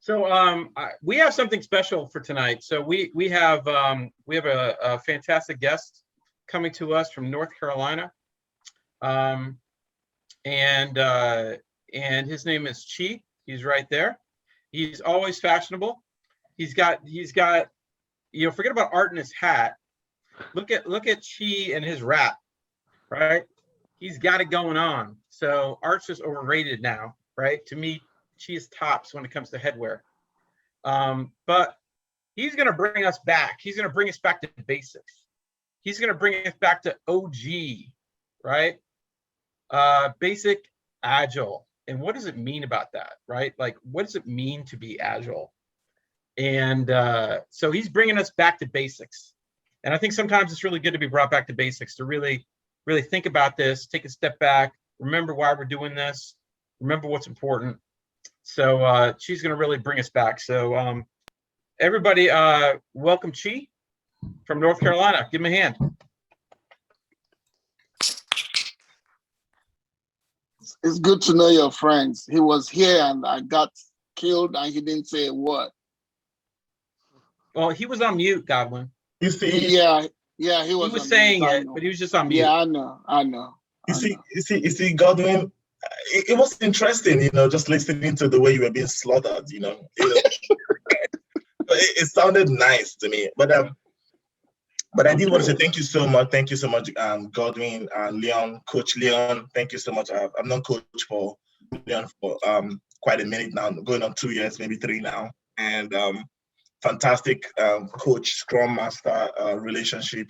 So we have something special for tonight. So we have a fantastic guest coming to us from North Carolina, and his name is Chi. He's right there. He's always fashionable. He's got forget about art in his hat. Look at Chi and his rap, right? He's got it going on. So art's just overrated now, right? To me, Chi is tops when it comes to headwear. But he's going to bring us back. He's going to bring us back to basics. He's going to bring us back to OG, right? Basic, agile. And what does it mean about that, right? Like, what does it mean to be agile? And so he's bringing us back to basics. And I think sometimes it's really good to be brought back to basics, to really, really think about this, take a step back, remember why we're doing this, remember what's important. So she's going to really bring us back. So everybody, welcome Chi from North Carolina. Give him a hand. It's good to know your friends. He was here and I got killed and he didn't say a word. Well, he was on mute, Godwin. You see, yeah, he was saying it, but he was just on mute. Yeah, I know. You see, Godwin. It was interesting, just listening to the way you were being slaughtered. It sounded nice to me, but I did want to say thank you so much. Thank you so much, Godwin, Leon, Coach Leon. Thank you so much. I've known Coach for Leon for quite a minute now, going on 2 years, maybe 3 now, and fantastic coach, Scrum Master relationship.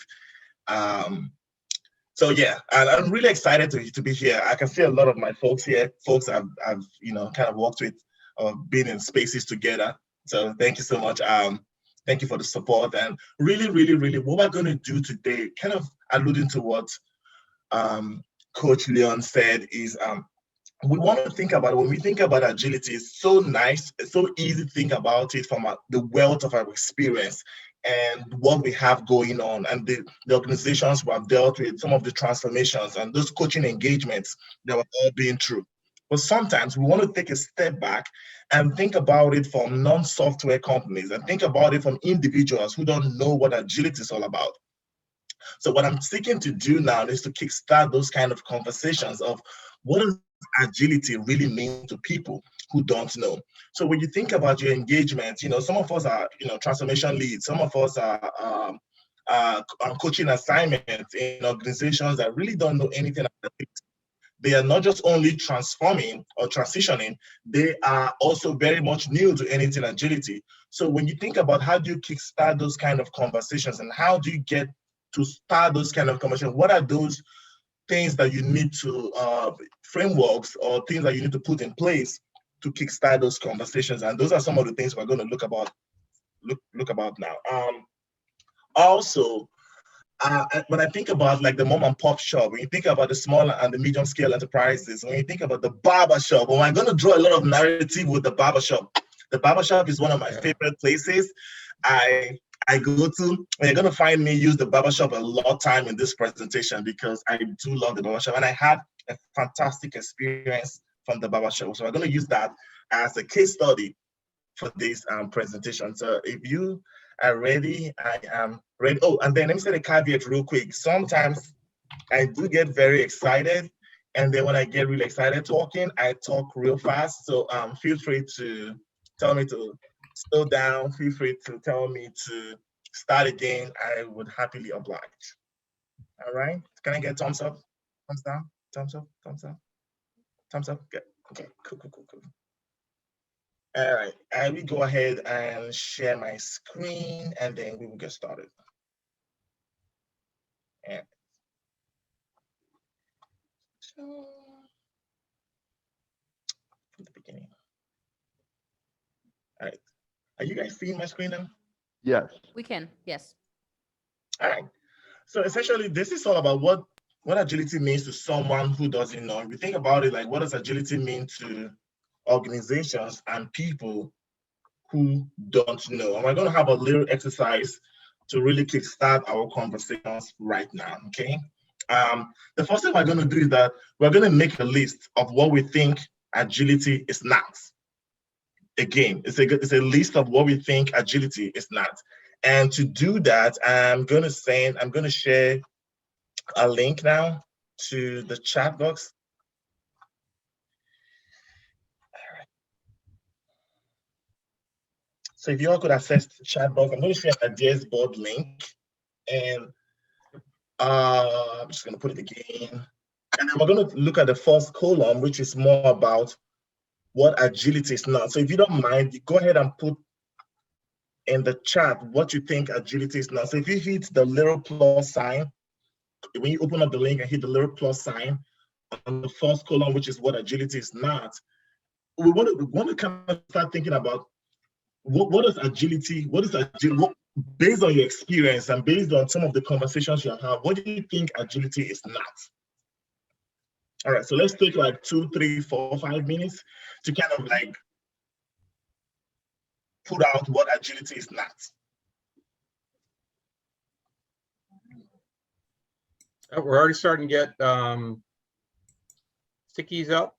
So yeah, and I'm really excited to be here. I can see a lot of my folks here, folks I've kind of worked with or been in spaces together. So thank you so much. Thank you for the support, and really, really, really, what we're going to do today, kind of alluding to what Coach Leon said, is we want to think about, when we think about agility, it's so nice, it's so easy to think about it from the wealth of our experience and what we have going on, and the organizations we have dealt with, some of the transformations and those coaching engagements that we're all being through. But sometimes we want to take a step back and think about it from non-software companies and think about it from individuals who don't know what agility is all about. So what I'm seeking to do now is to kickstart those kind of conversations of what does agility really mean to people who don't know. So when you think about your engagement, some of us are, transformation leads. Some of us are coaching assignments in organizations that really don't know anything about it. They are not just only transforming or transitioning, they are also very much new to anything agility. So when you think about how do you kickstart those kind of conversations and how do you get to start those kind of conversations, what are those things that you need to, frameworks or things that you need to put in place to kickstart those conversations? And those are some of the things we're going to look about now. Also, when I think about like the mom and pop shop, when you think about the small and the medium scale enterprises, when you think about the barber shop, well, I'm going to draw a lot of narrative with the barber shop. The barber shop is one of my favorite places I go to. You're going to find me use the barber shop a lot of time in this presentation because I do love the barber shop, and I had a fantastic experience from the barber shop. So I'm going to use that as a case study for this presentation. So if you are ready, I am ready. Oh, and then let me say the caveat real quick. Sometimes I do get very excited, and then when I get really excited talking, I talk real fast. So feel free to tell me to slow down. Feel free to tell me to start again. I would happily oblige. All right. Can I get thumbs up, thumbs down, thumbs up, thumbs up, thumbs up? Good. Okay. Cool. All right. I will go ahead and share my screen, and then we will get started. And so from the beginning. All right. Are you guys seeing my screen now? Yes. We can, yes. All right. So essentially, this is all about what agility means to someone who doesn't know. If you think about it, like what does agility mean to organizations and people who don't know? And we're going to have a little exercise to really kickstart our conversations right now, okay? The first thing we're going to do is that we're going to make a list of what we think agility is not. a game. It's a list of what we think agility is not. And to do that, I'm going to share a link now to the chat box. So if you all could access the chat box, I'm going to share a DS board link, and I'm just going to put it again. And then we're going to look at the first column, which is more about what agility is not. So if you don't mind, go ahead and put in the chat what you think agility is not. So if you hit the little plus sign, when you open up the link and hit the little plus sign on the first column, which is what agility is not, we want to kind of start thinking about what is agility, based on your experience and based on some of the conversations you have had, what do you think agility is not? All right, so let's take like 2, 3, 4, 5 minutes to kind of like put out what agility is not. We're already starting to get stickies up.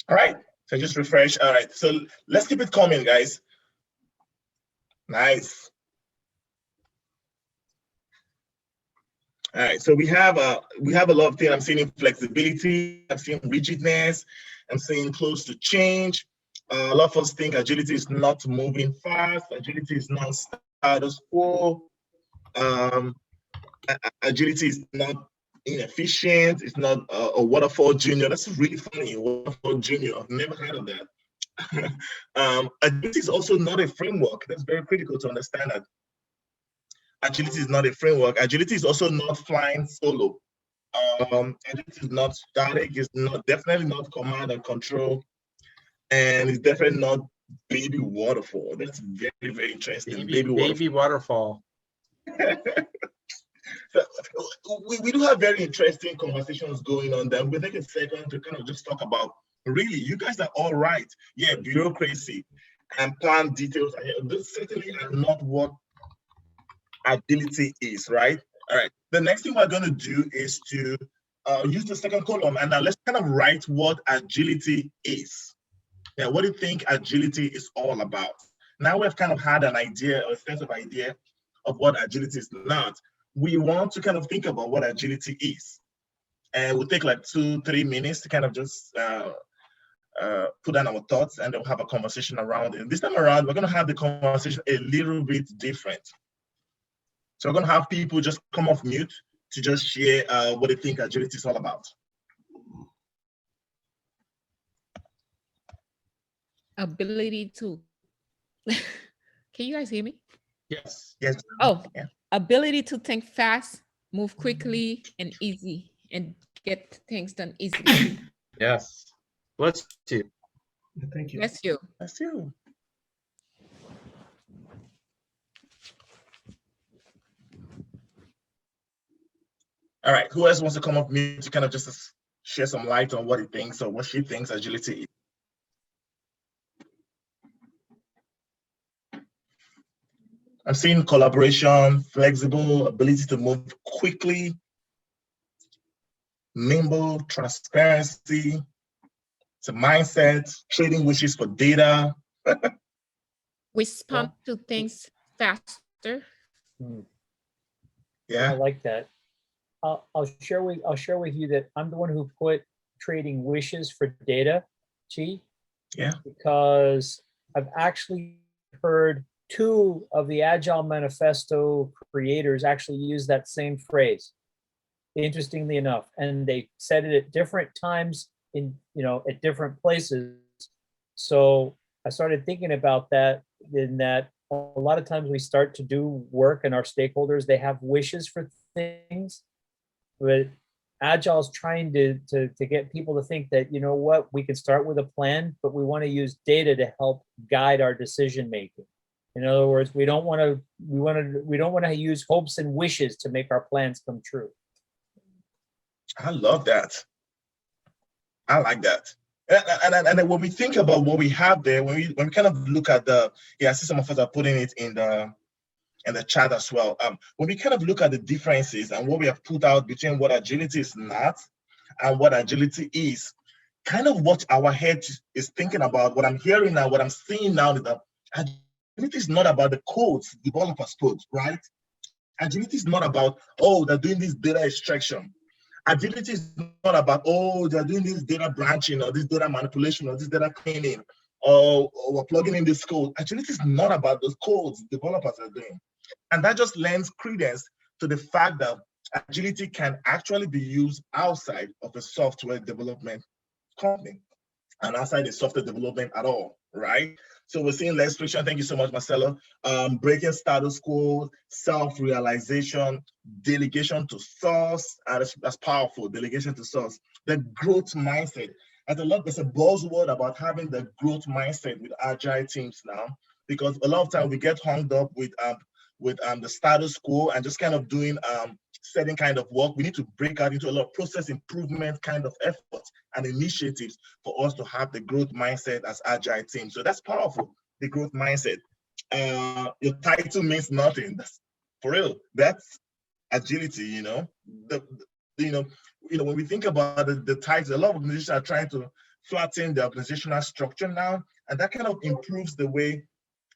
All right, so just refresh. All right, so let's keep it coming, guys. Nice. All right, so we have a lot of things. I'm seeing flexibility, I'm seeing rigidness, I'm seeing close to change. A lot of us think agility is not moving fast, agility is not status quo, agility is not inefficient, it's not a waterfall junior. That's really funny, waterfall junior. I've never heard of that. Agility is also not a framework. That's very critical to understand that. Agility is not a framework. Agility is also not flying solo. Agility is not static. It's definitely not command and control, and it's definitely not baby waterfall. That's very, very interesting. Baby waterfall. So, we do have very interesting conversations going on there. We'll take a second to kind of just talk about, really, you guys are all right. Yeah, bureaucracy and plan details. This certainly are not what agility is, right? All right. The next thing we're going to do is to use the second column, and now let's kind of write what agility is. Yeah, what do you think agility is all about? Now we've kind of had an idea, or a sense of idea of what agility is not. We want to kind of think about what agility is. And we'll take like 2, 3 minutes to kind of just put down our thoughts, and then we'll have a conversation around it. This time around, we're going to have the conversation a little bit different. So we're going to have people just come off mute to just share what they think agility is all about. Ability to, can you guys hear me? Yes. Yes. Oh, yeah. Ability to think fast, move quickly and easy, and get things done easily. Yes. Let's see. Thank you. Bless you. That's you. All right, who else wants to come up mute to kind of just share some light on what he thinks or what she thinks agility is? I'm seeing collaboration, flexible, ability to move quickly, nimble, transparency. It's a mindset, trading wishes for data. Respond to things faster. Yeah. I like that. I'll share with you that I'm the one who put trading wishes for data, Chi. Yeah. Because I've actually heard 2 of the Agile Manifesto creators actually use that same phrase, interestingly enough, and they said it at different times in, at different places. So I started thinking about that, in that a lot of times we start to do work and our stakeholders, they have wishes for things, but Agile is trying to get people to think that, you know what, we can start with a plan, but we want to use data to help guide our decision making. In other words, we don't want to use hopes and wishes to make our plans come true. I love that. I like that. And then when we think about what we have there, when we kind of look at I see some of us are putting it in the chat as well. When we kind of look at the differences and what we have put out between what agility is not and what agility is, kind of what our head is thinking about, what I'm hearing now, what I'm seeing now is that agility is not about the codes, developers code, right? Agility is not about, oh, they're doing this data extraction. Agility is not about, oh, they're doing this data branching or this data manipulation or this data cleaning or we're plugging in this code. Agility is not about those codes developers are doing. And that just lends credence to the fact that agility can actually be used outside of a software development company and outside the software development at all, right? So we're seeing less friction. Thank you so much, Marcelo. Breaking status quo, self-realization, delegation to source, and that's powerful, delegation to source. The growth mindset. There's a buzzword about having the growth mindset with agile teams now, because a lot of time we get hung up with the status quo and just kind of doing certain kind of work. We need to break out into a lot of process improvement kind of efforts and initiatives for us to have the growth mindset as agile teams. So that's powerful, the growth mindset. Your title means nothing. That's for real. That's agility, you know. When we think about the title, a lot of organizations are trying to flatten the organizational structure now, and that kind of improves the way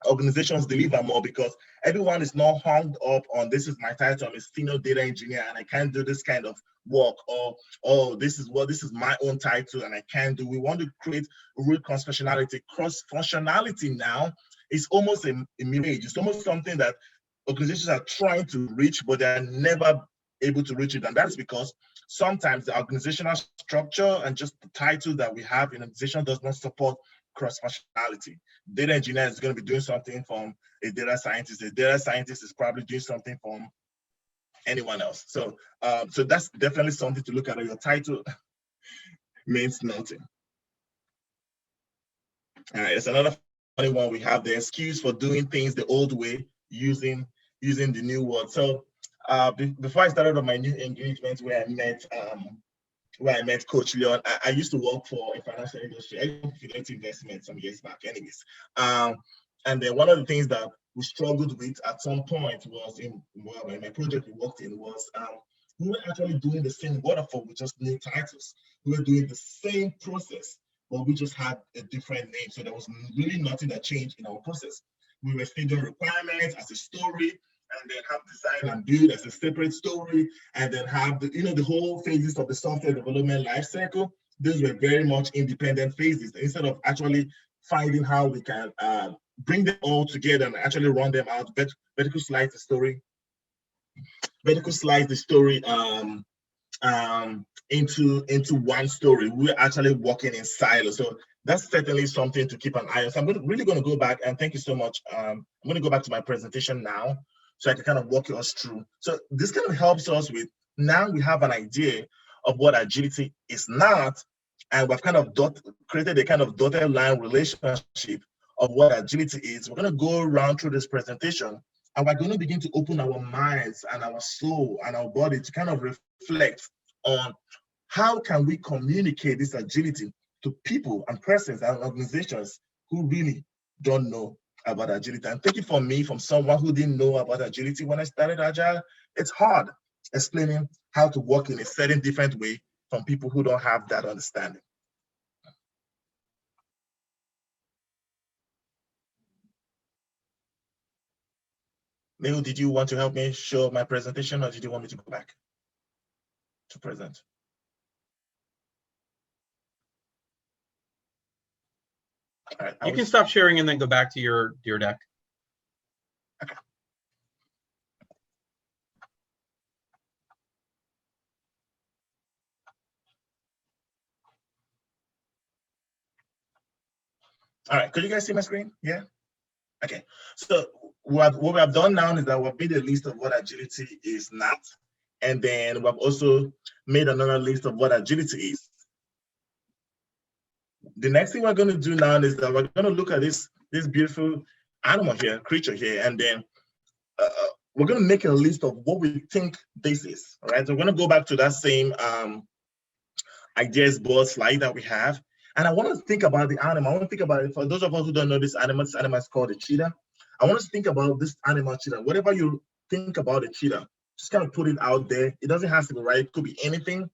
organizations deliver more, because everyone is not hung up on, this is my title, I'm a senior data engineer and I can't do this kind of work, or oh, this is my own title and I can't do. We want to create real cross-functionality. Cross-functionality now is almost a mirage. It's almost something that organizations are trying to reach, but they're never able to reach it. And that's because sometimes the organizational structure and just the title that we have in an organization does not support cross-functionality. Data engineer is going to be doing something from a data scientist. A data scientist is probably doing something from anyone else. So, so that's definitely something to look at. Your title means nothing. All right, it's another funny one. We have the excuse for doing things the old way, using the new word. So, before I started on my new engagement where I met Coach Leon, I used to work for a financial industry. I worked for Fidelity Investment some years back anyways. And then one of the things that we struggled with at some point was in my project we worked in was we were actually doing the same waterfall with just new titles. We were doing the same process, but we just had a different name. So there was really nothing that changed in our process. We were still doing requirements as a story, and then have design and build as a separate story, and then have the whole phases of the software development lifecycle. Those were very much independent phases. Instead of actually finding how we can bring them all together and actually run them out, vertical slice the story into one story. We're actually working in silos. So that's certainly something to keep an eye on. So I'm really going to go back, and thank you so much. I'm going to go back to my presentation now, so I can kind of walk us through. So this kind of helps us with, now we have an idea of what agility is not, and we've kind of created a kind of dotted line relationship of what agility is. We're going to go around through this presentation, and we're going to begin to open our minds and our soul and our body to kind of reflect on how can we communicate this agility to people and persons and organizations who really don't know about agility. And take it from me, from someone who didn't know about agility when I started Agile, it's hard explaining how to work in a certain different way from people who don't have that understanding. Neil, did you want to help me show my presentation, or did you want me to go back to present? All right, you can stop sharing and then go back to your deck. Okay. All right, could you guys see my screen? Yeah. Okay. So what we have done now is that we've made a list of what agility is not, and then we've also made another list of what agility is. The next thing we're going to do now is that we're going to look at this beautiful animal here, creature here, and then we're going to make a list of what we think this is. All right, so we're going to go back to that same ideas board slide that we have, and I want to think about the animal. I want to think about it. For those of us who don't know this animal is called a cheetah. I want us to think about this animal, cheetah. Whatever you think about a cheetah, just kind of put it out there. It doesn't have to be right. It could be anything.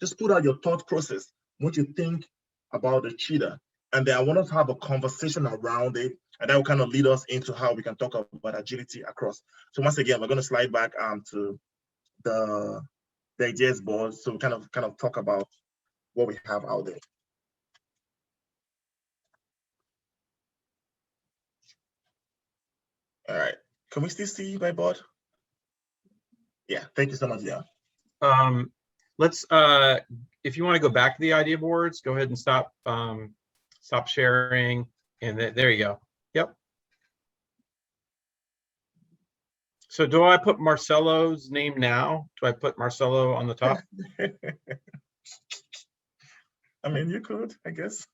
just put out your thought process, what you think about the cheetah. And then I want us to have a conversation around it, and that will kind of lead us into how we can talk about agility across. So once again, we're going to slide back to the ideas board, so we kind of talk about what we have out there. All right, can we still see my board? Yeah, thank you so much, yeah. Let's if you want to go back to the idea boards, go ahead and stop sharing, and there you go. Yep. So do I put Marcelo's name now? Do I put Marcelo on the top? I mean, you could, I guess.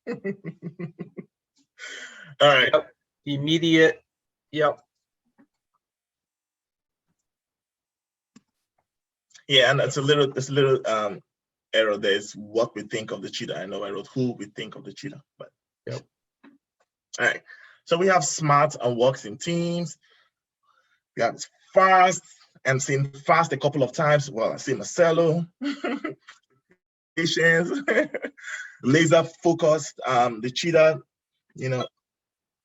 All right. Yep. Immediate. Yep. Yeah, and it's a little error there. Is what we think of the cheetah. I know I wrote who we think of the cheetah, but yep. All right. So we have smart and works in teams. We have fast, and seen fast a couple of times. Well, I see Marcelo. Patience, laser focused. The cheetah,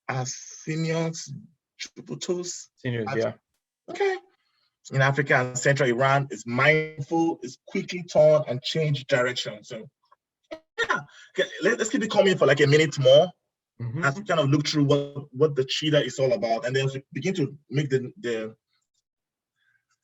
as seniors, Seniors, yeah. Okay. In Africa and Central Iran, is mindful, is quickly turn and change direction. So yeah, okay, let's keep it coming for like a minute more as we kind of look through what the cheetah is all about, and then as we begin to make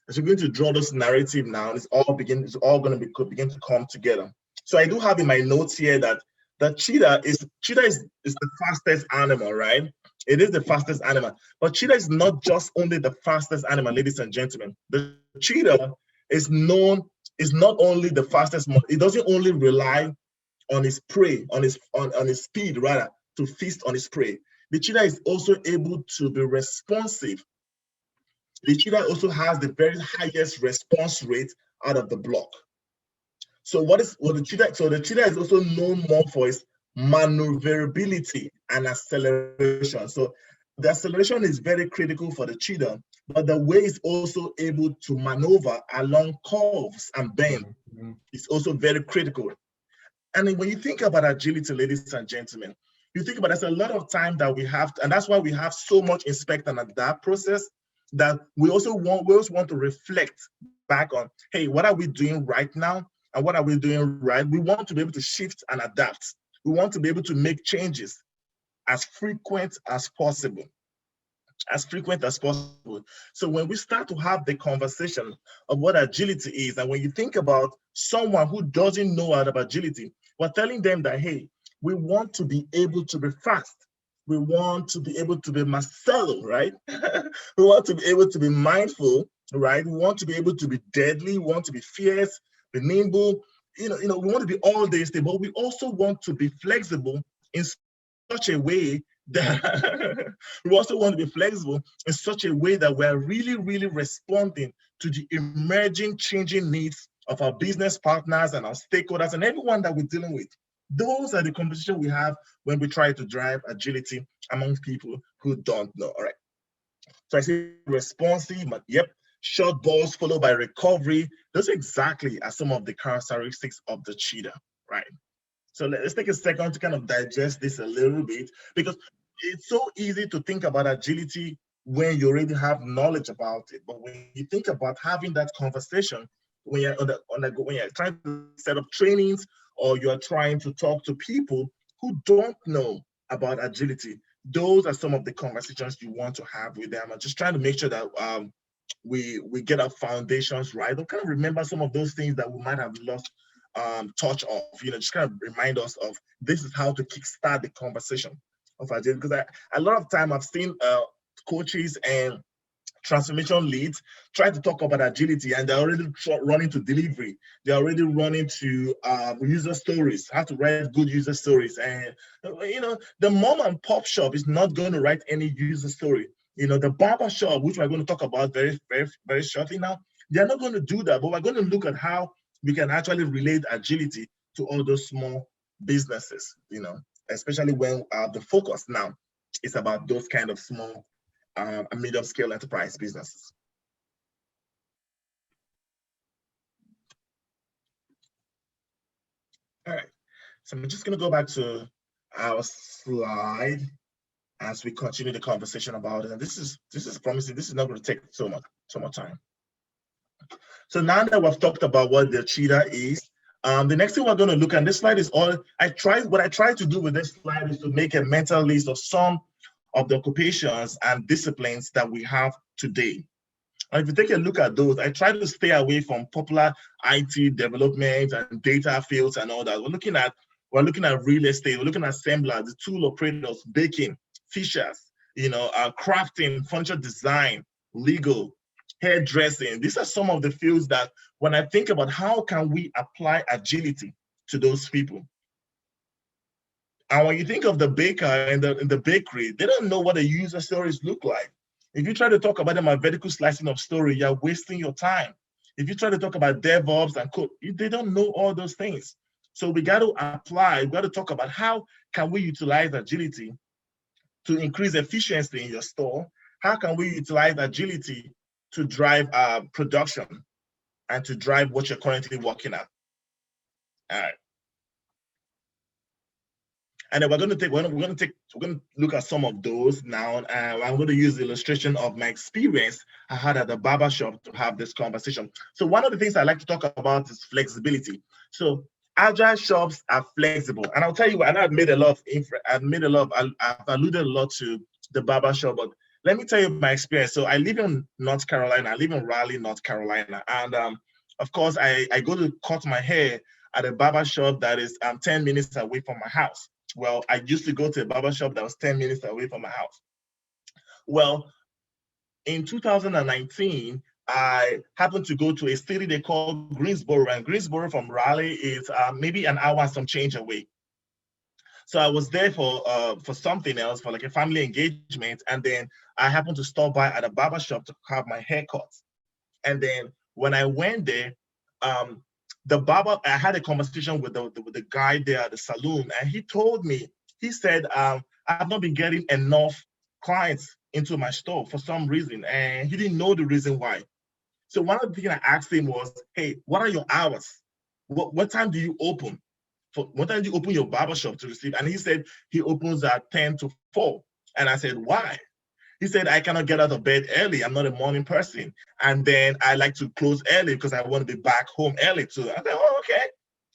as we're going to draw this narrative now, it's all going to begin to come together. So I do have in my notes here that the cheetah is the fastest animal, right? It is the fastest animal, but cheetah is not just only the fastest animal, ladies and gentlemen. The cheetah is not only the fastest. It doesn't only rely on its prey, on its speed rather, to feast on its prey. The cheetah is also able to be responsive. The cheetah also has the very highest response rate out of the block. So the cheetah? So the cheetah is also known more for its maneuverability and acceleration. So the acceleration is very critical for the cheetah, but the way it's also able to maneuver along curves and bend is also very critical. And when you think about agility, ladies and gentlemen, you think about there's a lot of time that we have, and that's why we have so much inspect and adapt process, that we also want to reflect back on, hey, what are we doing right now? And what are we doing right? We want to be able to shift and adapt. We want to be able to make changes as frequent as possible. As frequent as possible. So when we start to have the conversation of what agility is, and when you think about someone who doesn't know about agility, we're telling them that, hey, we want to be able to be fast. We want to be able to be Marcelo, right? We want to be able to be mindful, right? We want to be able to be deadly. We want to be fierce, be nimble. We want to be all these things, but we also want to be flexible in such a way that we also want to be flexible in such a way that we're really, really responding to the emerging, changing needs of our business partners and our stakeholders and everyone that we're dealing with. Those are the conversations we have when we try to drive agility among people who don't know. All right. So I say responsive, but yep, short balls followed by recovery. Those exactly are some of the characteristics of the cheetah, right? So let's take a second to kind of digest this a little bit, because it's so easy to think about agility when you already have knowledge about it. But when you think about having that conversation, when you're when you're trying to set up trainings, or you're trying to talk to people who don't know about agility, those are some of the conversations you want to have with them. I'm just trying to make sure that we get our foundations right. Don't kind of remember some of those things that we might have lost touch of, just kind of remind us of this is how to kickstart the conversation of agility. Because a lot of time I've seen coaches and transformation leads try to talk about agility, and they're already running to delivery. They're already running to user stories, how to write good user stories. And the mom and pop shop is not going to write any user story. The barber shop, which we're going to talk about very, very, very shortly now, they're not going to do that. But we're going to look at how we can actually relate agility to all those small businesses, especially when the focus now is about those kind of small and medium scale enterprise businesses. All right. So I'm just going to go back to our slide as we continue the conversation about it. And this is promising. This is not going to take so much time. So now that we've talked about what the cheetah is, the next thing we're going to look at, this slide is all, what I tried to do with this slide is to make a mental list of some of the occupations and disciplines that we have today. And if you take a look at those, I try to stay away from popular IT development and data fields and all that. We're looking at real estate, we're looking at assemblers, the tool operators, baking, fishers, crafting, furniture design, legal, hairdressing. These are some of the fields that when I think about how can we apply agility to those people. And when you think of the baker in the bakery, they don't know what the user stories look like. If you try to talk about them a vertical slicing of story, you're wasting your time. If you try to talk about DevOps and code, they don't know all those things. So we got to apply, we got to talk about how can we utilize agility to increase efficiency in your store? How can we utilize agility to drive production and to drive what you're currently working at? All right. And then we're going to look at some of those now. I'm going to use the illustration of my experience I had at the barber shop to have this conversation. So one of the things I like to talk about is flexibility. So agile shops are flexible, and I'll tell you what. And I've alluded a lot to the barber shop, but let me tell you my experience. So I live in North Carolina. I live in Raleigh, North Carolina, and of course I go to cut my hair at a barber shop that is 10 minutes away from my house. Well, I used to go to a barber shop that was 10 minutes away from my house. Well, in 2019, I happened to go to a city they call Greensboro, and Greensboro from Raleigh is maybe an hour and some change away. So I was there for something else, for like a family engagement, and then I happened to stop by at a barber shop to have my hair cut. And then when I went there, the barber, I had a conversation with the guy there at the salon, and he told me, he said, I've not been getting enough clients into my store for some reason, and he didn't know the reason why. So one of the things I asked him was, hey, what are your hours? What time do you open? What time do you open your barbershop to receive? And he said he opens at 10 to 4. And I said, why? He said, I cannot get out of bed early. I'm not a morning person. And then I like to close early because I want to be back home early too. I said, oh, okay.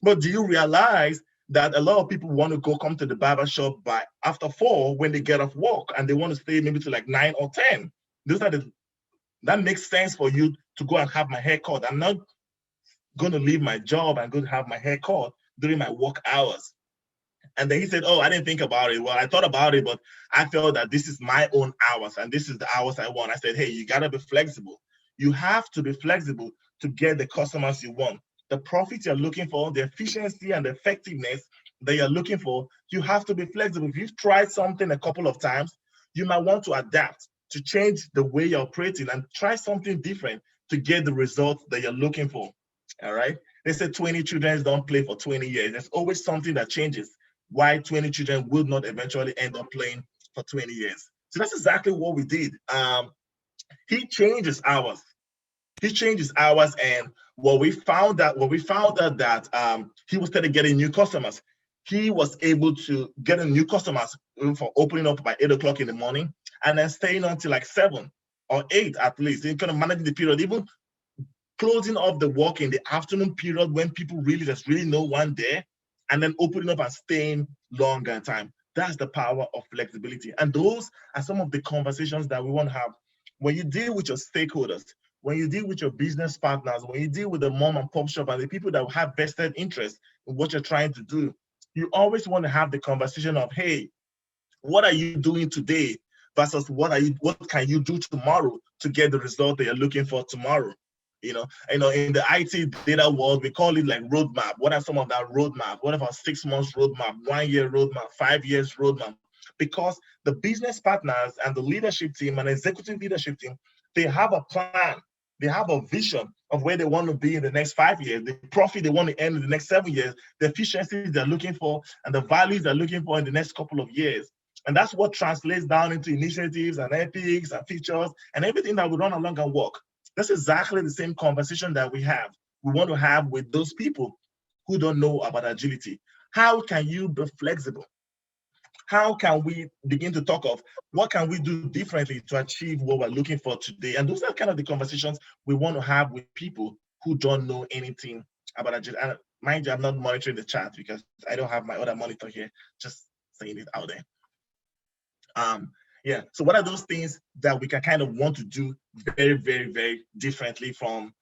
But do you realize that a lot of people want to come to the barber shop by after 4 when they get off work, and they want to stay maybe to like 9 or 10? That makes sense for you to go and have my hair cut. I'm not going to leave my job and go to have my hair cut during my work hours. And then he said, oh, I didn't think about it. Well, I thought about it, but I felt that this is my own hours and this is the hours I want. I said, hey, you got to be flexible. You have to be flexible to get the customers you want. The profit you're looking for, the efficiency and the effectiveness that you're looking for, you have to be flexible. If you've tried something a couple of times, you might want to adapt, to change the way you're operating and try something different to get the results that you're looking for. All right? They say 20 children don't play for 20 years. There's always something that changes. Why 20 children will not eventually end up playing for 20 years. So that's exactly what we did. He changed his hours. And what we found out that he was started getting new customers. He was able to get new customers for opening up by 8 o'clock in the morning and then staying until like 7 or 8 at least. He kind of managing the period, even closing off the work in the afternoon period when people there's really no one there, and then opening up and staying longer in time. That's the power of flexibility. And those are some of the conversations that we want to have. When you deal with your stakeholders, when you deal with your business partners, when you deal with the mom and pop shop and the people that have vested interest in what you're trying to do, you always want to have the conversation of, hey, what are you doing today versus what can you do tomorrow to get the result that you're looking for tomorrow? In the IT data world, we call it like roadmap. What are some of that roadmap? What about 6 months roadmap, 1 year roadmap, 5 years roadmap? Because the business partners and the leadership team and executive leadership team, they have a plan. They have a vision of where they want to be in the next 5 years, the profit they want to earn in the next 7 years, the efficiencies they're looking for, and the values they're looking for in the next couple of years. And that's what translates down into initiatives and epics and features and everything that we run along and work. That's exactly the same conversation that we want to have with those people who don't know about agility. How can you be flexible? How can we begin to talk of what can we do differently to achieve what we're looking for today? And those are kind of the conversations we want to have with people who don't know anything about agility. And mind you, I'm not monitoring the chat because I don't have my other monitor here, just saying it out there. Yeah, so what are those things that we can kind of want to do very, very, very differently from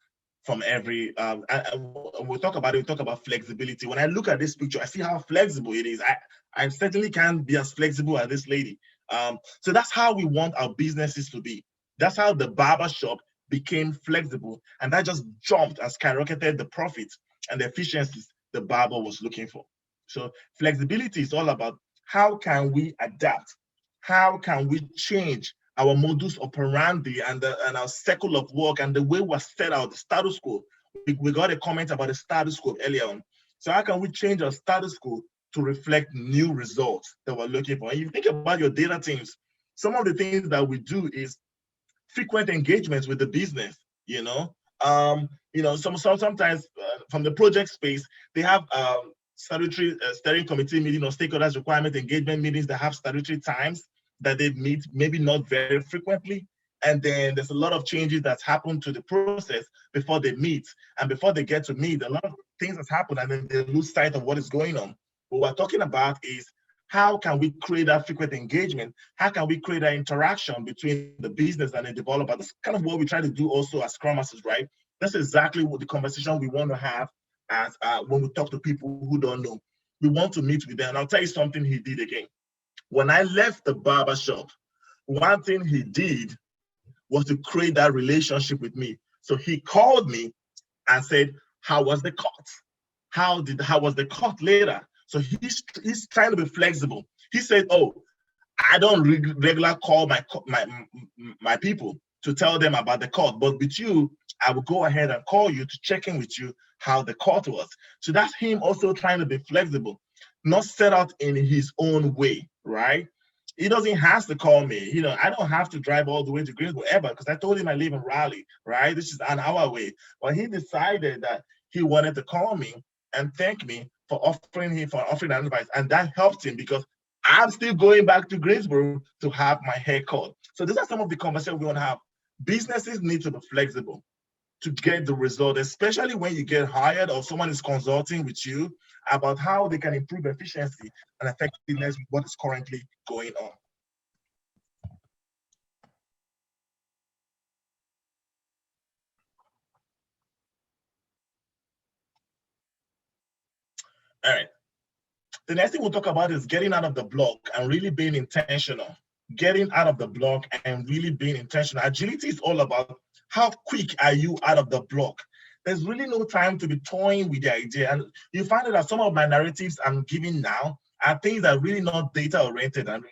every, we'll talk about flexibility. When I look at this picture, I see how flexible it is. I certainly can't be as flexible as this lady. So that's how we want our businesses to be. That's how the barber shop became flexible, and that just jumped and skyrocketed the profits and the efficiencies the barber was looking for. So flexibility is all about how can we adapt? How can we change our modus operandi and our cycle of work and the way we're set out, the status quo? We got a comment about the status quo earlier on. So how can we change our status quo to reflect new results that we're looking for? And you think about your data teams, some of the things that we do is frequent engagements with the business, sometimes from the project space, they have statutory steering committee meeting or stakeholders requirement engagement meetings that have statutory times that they meet, maybe not very frequently. And then there's a lot of changes that's happened to the process before they meet. And before they get to meet, a lot of things has happened and then they lose sight of what is going on. What we're talking about is how can we create that frequent engagement? How can we create that interaction between the business and the developer? That's kind of what we try to do also as Scrum Masters, right? That's exactly what the conversation we want to have as when we talk to people who don't know. We want to meet with them. And I'll tell you something he did again. When I left the barber shop, one thing he did was to create that relationship with me. So he called me and said, how was the cut? How was the cut later? So he's trying to be flexible. He said, oh, I don't regularly call my people to tell them about the cut, but with you, I will go ahead and call you to check in with you how the cut was. So that's him also trying to be flexible, not set out in his own way, right? He doesn't have to call me. I don't have to drive all the way to Greensboro ever because I told him I live in Raleigh, right? This is an hour away. But he decided that he wanted to call me and thank me for offering that advice. And that helped him because I'm still going back to Greensboro to have my hair cut. So these are some of the conversations we want to have. Businesses need to be flexible to get the result, especially when you get hired or someone is consulting with you about how they can improve efficiency and effectiveness with what is currently going on. All right. The next thing we'll talk about is getting out of the block and really being intentional. Getting out of the block and really being intentional. Agility is all about how quick are you out of the block. There's really no time to be toying with the idea. And you find that some of my narratives I'm giving now are things that are really not data oriented. And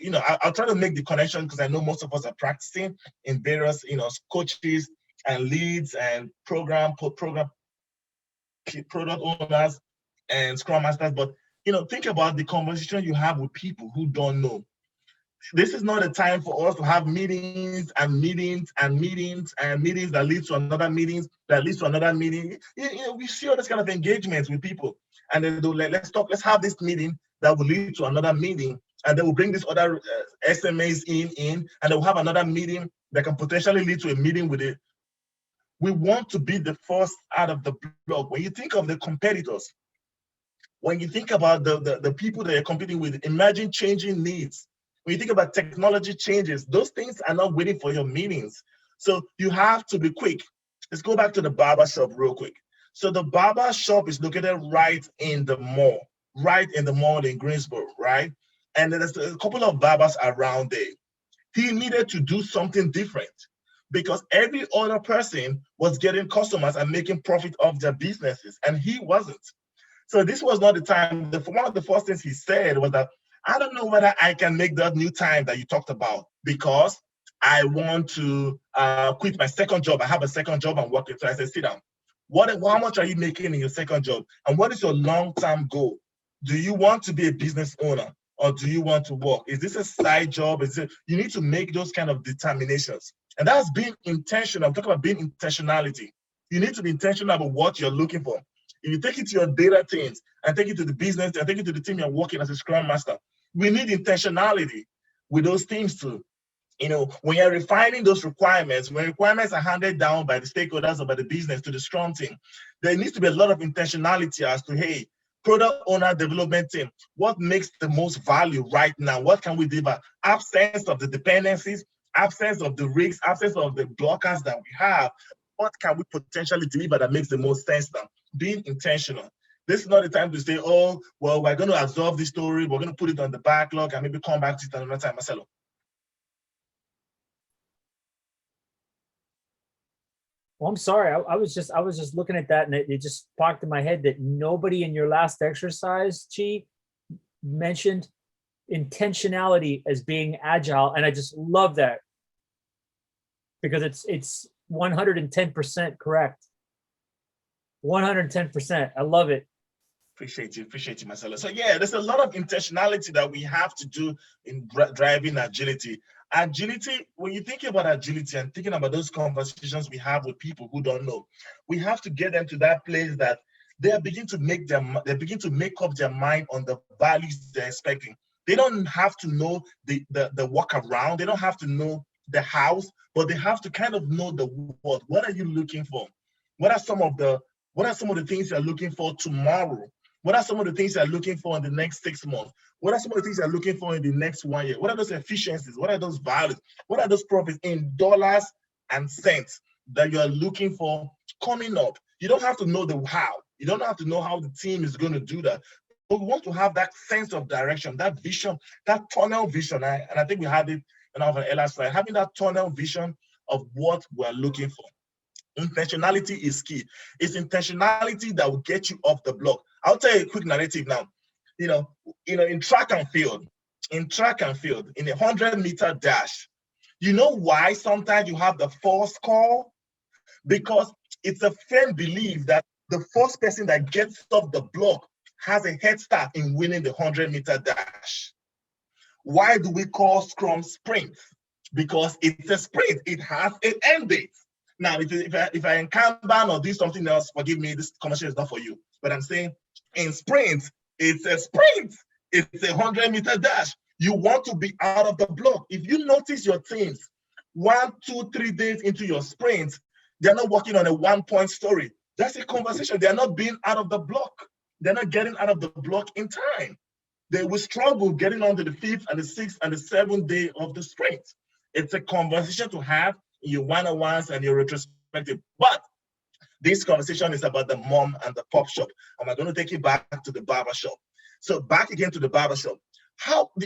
I'll try to make the connection because I know most of us are practicing in various coaches and leads and product owners and Scrum Masters. But think about the conversation you have with people who don't know. This is not a time for us to have meetings and meetings and meetings and meetings that lead to another meetings that leads to another meeting. We see all this kind of engagements with people, and then they'll let's have this meeting that will lead to another meeting, and then we'll bring this other SMAs in, and then we'll have another meeting that can potentially lead to a meeting with it. We want to be the first out of the block. When you think of the competitors, when you think about the people that you're competing with, imagine changing needs. When you think about technology changes, those things are not waiting for your meetings. So you have to be quick. Let's go back to the barber shop real quick. So the barber shop is located right in the mall in Greensboro, right? And there's a couple of barbers around there. He needed to do something different because every other person was getting customers and making profit of their businesses, and he wasn't. So this was not the time. One of the first things he said was that, I don't know whether I can make that new time that you talked about because I want to quit my second job. I have a second job I'm working. So I said, sit down. How much are you making in your second job? And what is your long-term goal? Do you want to be a business owner or do you want to work? Is this a side job? You need to make those kind of determinations. And that's being intentional. I'm talking about being intentionality. You need to be intentional about what you're looking for. if you take it to your data teams and take it to the business and take it to the team you're working as a Scrum Master, we need intentionality with those teams too. You know, when you're refining those requirements, when requirements are handed down by the stakeholders or by the business to the Scrum team, there needs to be a lot of intentionality as to, hey, product owner, development team, what makes the most value right now? What can we deliver? Absence of the dependencies, absence of the risks, absence of the blockers that we have. What can we potentially deliver that makes the most sense now? Being intentional. This is not the time to say, oh, well, we're going to absorb this story, we're going to put it on the backlog and maybe come back to it another time. Marcelo. Well, I'm sorry. I was just looking at that, and it just popped in my head that nobody in your last exercise, Chi, mentioned intentionality as being agile, and I just love that because it's 110% correct. 110%. I love it. Appreciate you, Marcelo. So yeah, there's a lot of intentionality that we have to do in driving agility. Agility, when you think about agility and thinking about those conversations we have with people who don't know, we have to get them to that place that they begin to make up their mind on the values they're expecting. They don't have to know the walk around, they don't have to know the house, but they have to kind of know the what. What are you looking for? What are some of the things you're looking for tomorrow? What are some of the things you're looking for in the next 6 months? What are some of the things you're looking for in the next 1 year? What are those efficiencies? What are those values? What are those profits in dollars and cents that you're looking for coming up? You don't have to know the how. You don't have to know how the team is going to do that. But we want to have that sense of direction, that vision, that tunnel vision. And I think we had it in our last slide, having that tunnel vision of what we're looking for. Intentionality is key. It's intentionality that will get you off the block. I'll tell you a quick narrative now. You know, in track and field, in a 100-meter dash, you know why sometimes you have the false call? Because it's a firm belief that the first person that gets off the block has a head start in winning the 100-meter dash. Why do we call Scrum sprints? Because it's a sprint. It has an end date. Now, if I Kanban or do something else, forgive me, this commercial is not for you. But I'm saying in sprints, it's a sprint. It's a 100-meter dash. You want to be out of the block. If you notice your teams 1, 2, 3 days into your sprints, they're not working on a 1-point story. That's a conversation. They're not being out of the block. They're not getting out of the block in time. They will struggle getting onto the 5th and the 6th and the 7th day of the sprint. It's a conversation to have in your one-on-ones and your retrospective. But this conversation is about the mom and the pop shop. And we're going to take you back to the barber shop. So back again to the barber shop.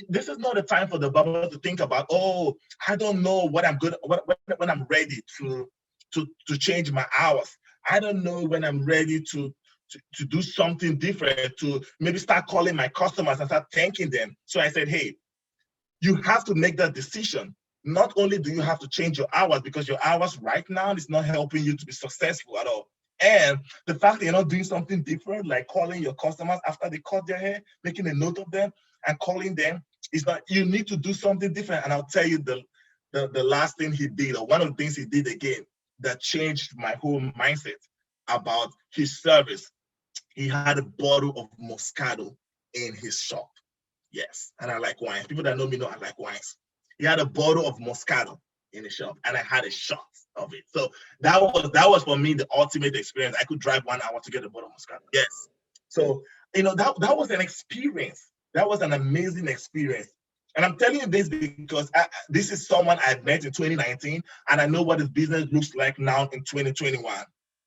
This is not a time for the barber to think about, oh, I don't know what I'm good when I'm ready to change my hours. I don't know when I'm ready to do something different, to maybe start calling my customers and start thanking them. So I said, hey, you have to make that decision. Not only do you have to change your hours, because your hours right now is not helping you to be successful at all. And the fact that you're not doing something different, like calling your customers after they cut their hair, making a note of them and calling them, is not, you need to do something different. And I'll tell you the last thing he did, or one of the things he did again, that changed my whole mindset about his service. He had a bottle of Moscato in his shop. Yes, and I like wine. People that know me know I like wines. He had a bottle of Moscato in the shop, and I had a shot of it. So that was for me the ultimate experience. I could drive 1 hour to get a bottle of Moscato. Yes. So that was an experience. That was an amazing experience. And I'm telling you this because this is someone I met in 2019, and I know what his business looks like now in 2021.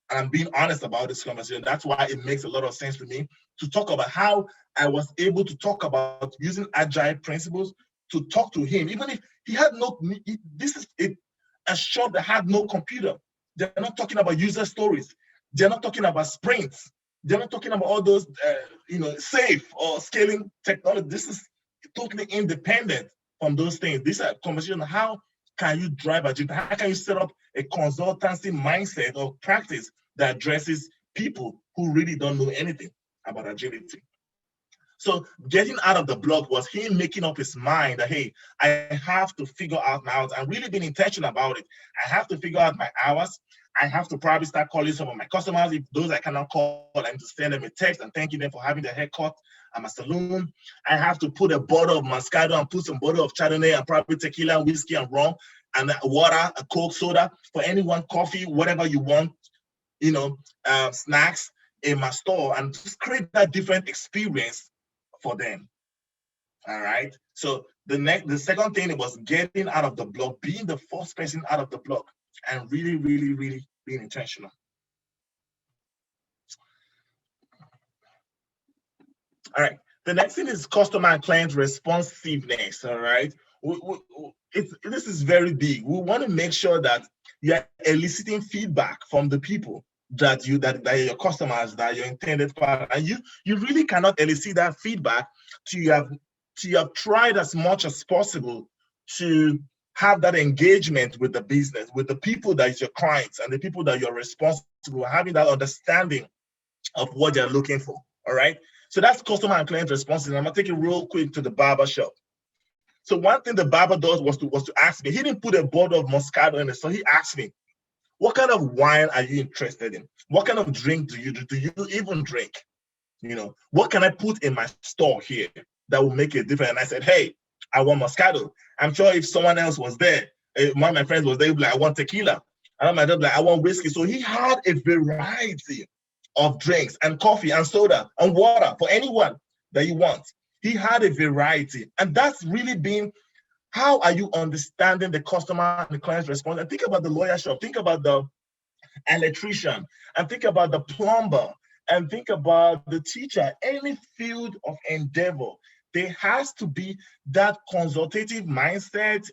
And I'm being honest about this conversation. That's why it makes a lot of sense to me to talk about how I was able to talk about using agile principles to talk to him, even if he had a shop that had no computer. They're not talking about user stories. They're not talking about sprints. They're not talking about all those, safe or scaling technology. This is totally independent from those things. These are conversations. How can you drive agility? How can you set up a consultancy mindset or practice that addresses people who really don't know anything about agility? So getting out of the block was him making up his mind that, hey, I have to figure out my hours. I'm really being intentional about it. I have to figure out my hours. I have to probably start calling some of my customers. If those I cannot call, I need to send them a text and thanking them for having their haircut at my salon. I have to put a bottle of Moscato and put some bottle of Chardonnay and probably tequila, whiskey, and rum, and water, a Coke, soda for anyone, coffee, whatever you want, snacks in my store, and just create that different experience for them. All right. So the second thing was getting out of the block, being the first person out of the block, and really, really, really being intentional. All right. The next thing is customer and client responsiveness. All right. This is very big. We want to make sure that you're eliciting feedback from the people that are your customers, that are your intended partner. And you really cannot elicit that feedback till you have tried as much as possible to have that engagement with the business, with the people that is your clients and the people that you're responsible, having that understanding of what they're looking for. All right. So that's customer and client responsiveness. I'm gonna take it real quick to the barber shop. So one thing the barber does was to ask me. He didn't put a bottle of Moscato in it, so he asked me, "What kind of wine are you interested in? What kind of drink do you do? Do you even drink? What can I put in my store here that will make a difference?" And I said, "Hey, I want Moscato." I'm sure if someone else was there, one of my friends was there, he'd be like, "I want tequila." And my dad like, "I want whiskey." So he had a variety of drinks and coffee and soda and water for anyone that you want. He had a variety. And that's really been, how are you understanding the customer and the client's response? And think about the lawyer shop, think about the electrician, and think about the plumber, and think about the teacher, any field of endeavor. There has to be that consultative mindset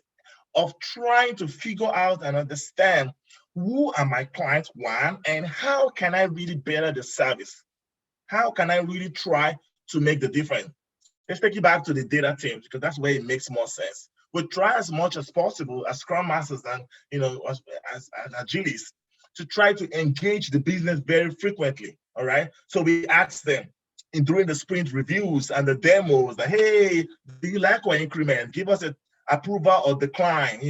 of trying to figure out and understand who are my clients, one, and how can I really better the service? How can I really try to make the difference? Let's take it back to the data teams, because that's where it makes more sense. We try as much as possible as Scrum Masters and as Agilists to try to engage the business very frequently. All right. So we ask them during the sprint reviews and the demos that, "Hey, do you like our increment? Give us an approval or decline.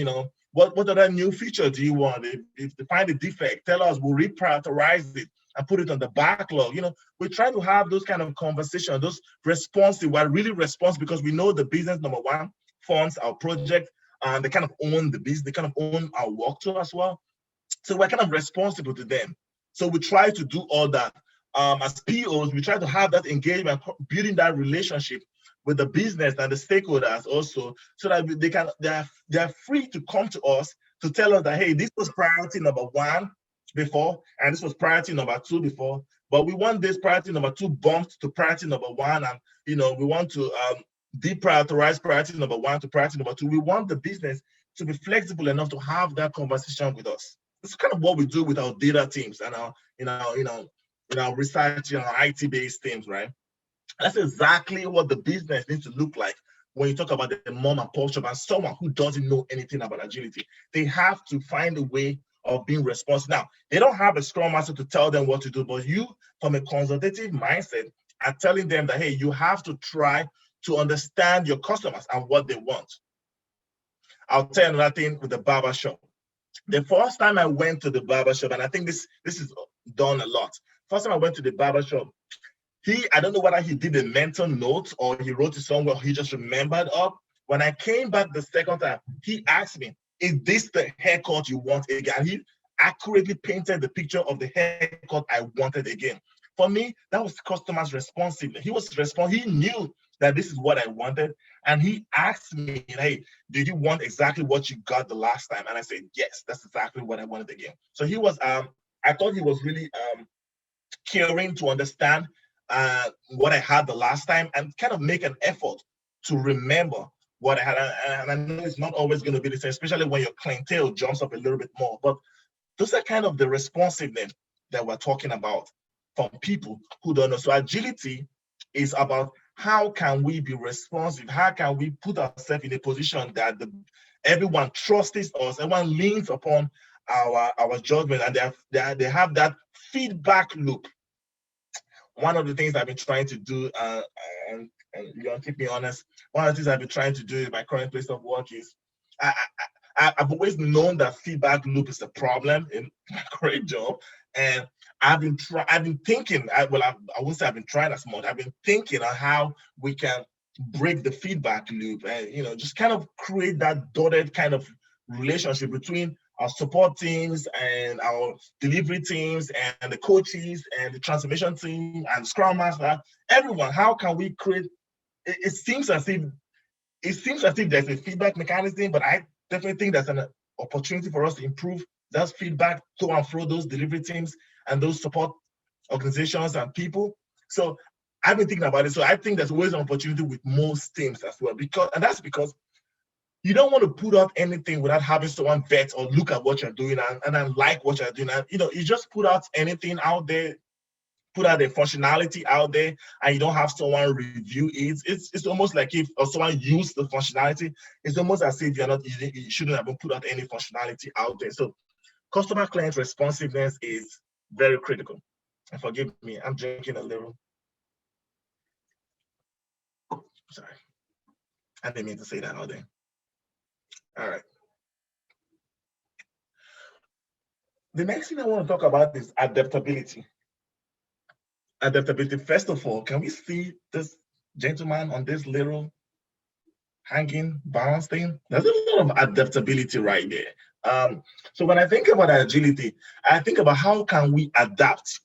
What other new feature do you want? If you find a defect, tell us, we'll reprioritize it and put it on the backlog." We try to have those kind of conversations, those responsive, we're really responsive because we know the business, number one, funds our project, and they kind of own the business, they kind of own our work too as well. So we're kind of responsible to them. So we try to do all that. As POs, we try to have that engagement, building that relationship with the business and the stakeholders also, so that they're free to come to us to tell us that, "Hey, this was priority number one before, and this was priority number two before, but we want this priority number two bumped to priority number one, and we want to deprioritize priority number one to priority number two." We want the business to be flexible enough to have that conversation with us. This is kind of what we do with our data teams and our research and our IT-based teams, right? That's exactly what the business needs to look like when you talk about the mom and pop shop and someone who doesn't know anything about agility. They have to find a way of being responsive. Now, they don't have a Scrum Master to tell them what to do, but you, from a consultative mindset, are telling them that, hey, you have to try to understand your customers and what they want. I'll tell you another thing with the barber shop. The first time I went to the barber shop, and I think this is done a lot. First time I went to the barber shop, I don't know whether he did a mental note or he wrote it somewhere, he just remembered up. When I came back the second time, he asked me, "Is this the haircut you want again?" And he accurately painted the picture of the haircut I wanted again. For me, that was customer's responsiveness. He knew that this is what I wanted. And he asked me, "Hey, did you want exactly what you got the last time?" And I said, "Yes, that's exactly what I wanted again." So he was, I thought he was really caring to understand what I had the last time and kind of make an effort to remember what I had. And I know it's not always going to be the same, especially when your clientele jumps up a little bit more. But those are kind of the responsiveness that we're talking about from people who don't know. So agility is about how can we be responsive? How can we put ourselves in a position that everyone trusts us, everyone leans upon our judgment, and they have that feedback loop. One of the things I've been trying to do, and you're gonna keep me honest, one of the things I've been trying to do in my current place of work is I've always known that feedback loop is a problem in my current job, and I've been thinking. I won't say I've been trying as much. I've been thinking on how we can break the feedback loop, and just kind of create that dotted kind of relationship between our support teams and our delivery teams and the coaches and the transformation team and Scrum Master. Everyone, how can we create? It seems as if there's a feedback mechanism, but I definitely think there's an opportunity for us to improve that feedback to and fro those delivery teams and those support organizations and people. So I've been thinking about it. So I think there's always an opportunity with most teams as well, that's because you don't want to put out anything without having someone vet or look at what you're doing and then like what you're doing. And you just put out anything out there, put out the functionality out there, and you don't have someone review it. It's almost like if someone used the functionality, it's almost as if you shouldn't have put out any functionality out there. So customer client responsiveness is very critical. And forgive me, I'm drinking a little. Sorry, I didn't mean to say that out there. All right. The next thing I want to talk about is adaptability. Adaptability. First of all, can we see this gentleman on this little hanging balance thing? There's a lot of adaptability right there. So when I think about agility, I think about how can we adapt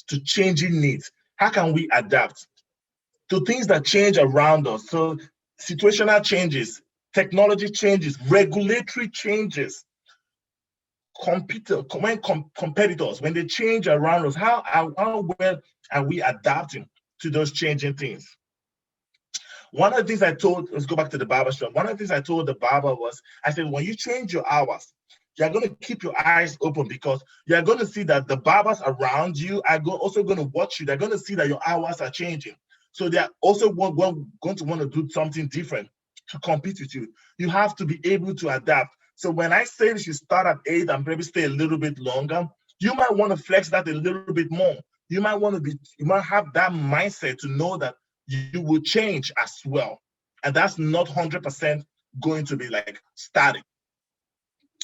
to changing needs? How can we adapt to things that change around us? So situational changes, technology changes, regulatory changes, competitors, when they change around us, how well are we adapting to those changing things? One of the things I told, let's go back to the barber shop. One of the things I told the barber was, I said, when you change your hours, you're going to keep your eyes open because you're going to see that the barbers around you are also going to watch you. They're going to see that your hours are changing. So they're also going to want to do something different to compete with you. You have to be able to adapt. So when I say you should start at 8 and maybe stay a little bit longer, you might want to flex that a little bit more. You might have that mindset to know that you will change as well. And that's not 100% going to be like static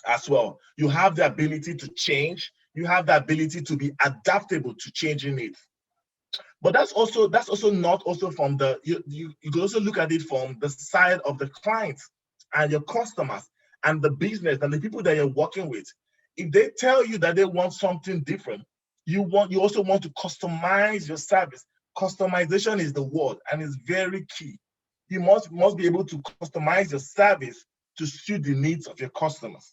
as well. You have the ability to change. You have the ability to be adaptable to changing needs. But that's also not also from the, you can also look at it from the side of the clients and your customers and the business and the people that you're working with. If they tell you that they want something different, you also want to customize your service. Customization is the word, and it's very key. You must be able to customize your service to suit the needs of your customers.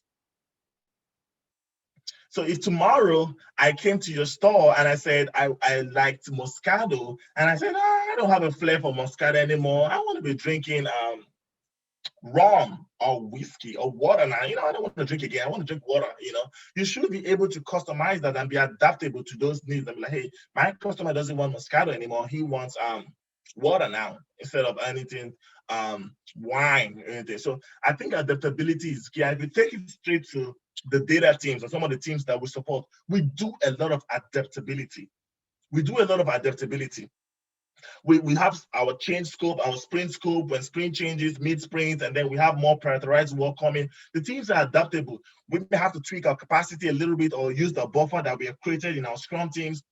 So if tomorrow I came to your store and I said I liked Moscato, and I said, I don't have a flair for Moscato anymore, I want to be drinking rum or whiskey or water now, I don't want to drink again, I want to drink water, you should be able to customize that and be adaptable to those needs and be like, hey, my customer doesn't want Moscato anymore, he wants water now instead of anything, wine or anything. So I think adaptability is key. And if we take it straight to the data teams and some of the teams that we support, we do a lot of adaptability. We have our change scope, our sprint scope, when sprint changes, mid-sprint, and then we have more prioritized work coming. The teams are adaptable. We may have to tweak our capacity a little bit or use the buffer that we have created in our Scrum teams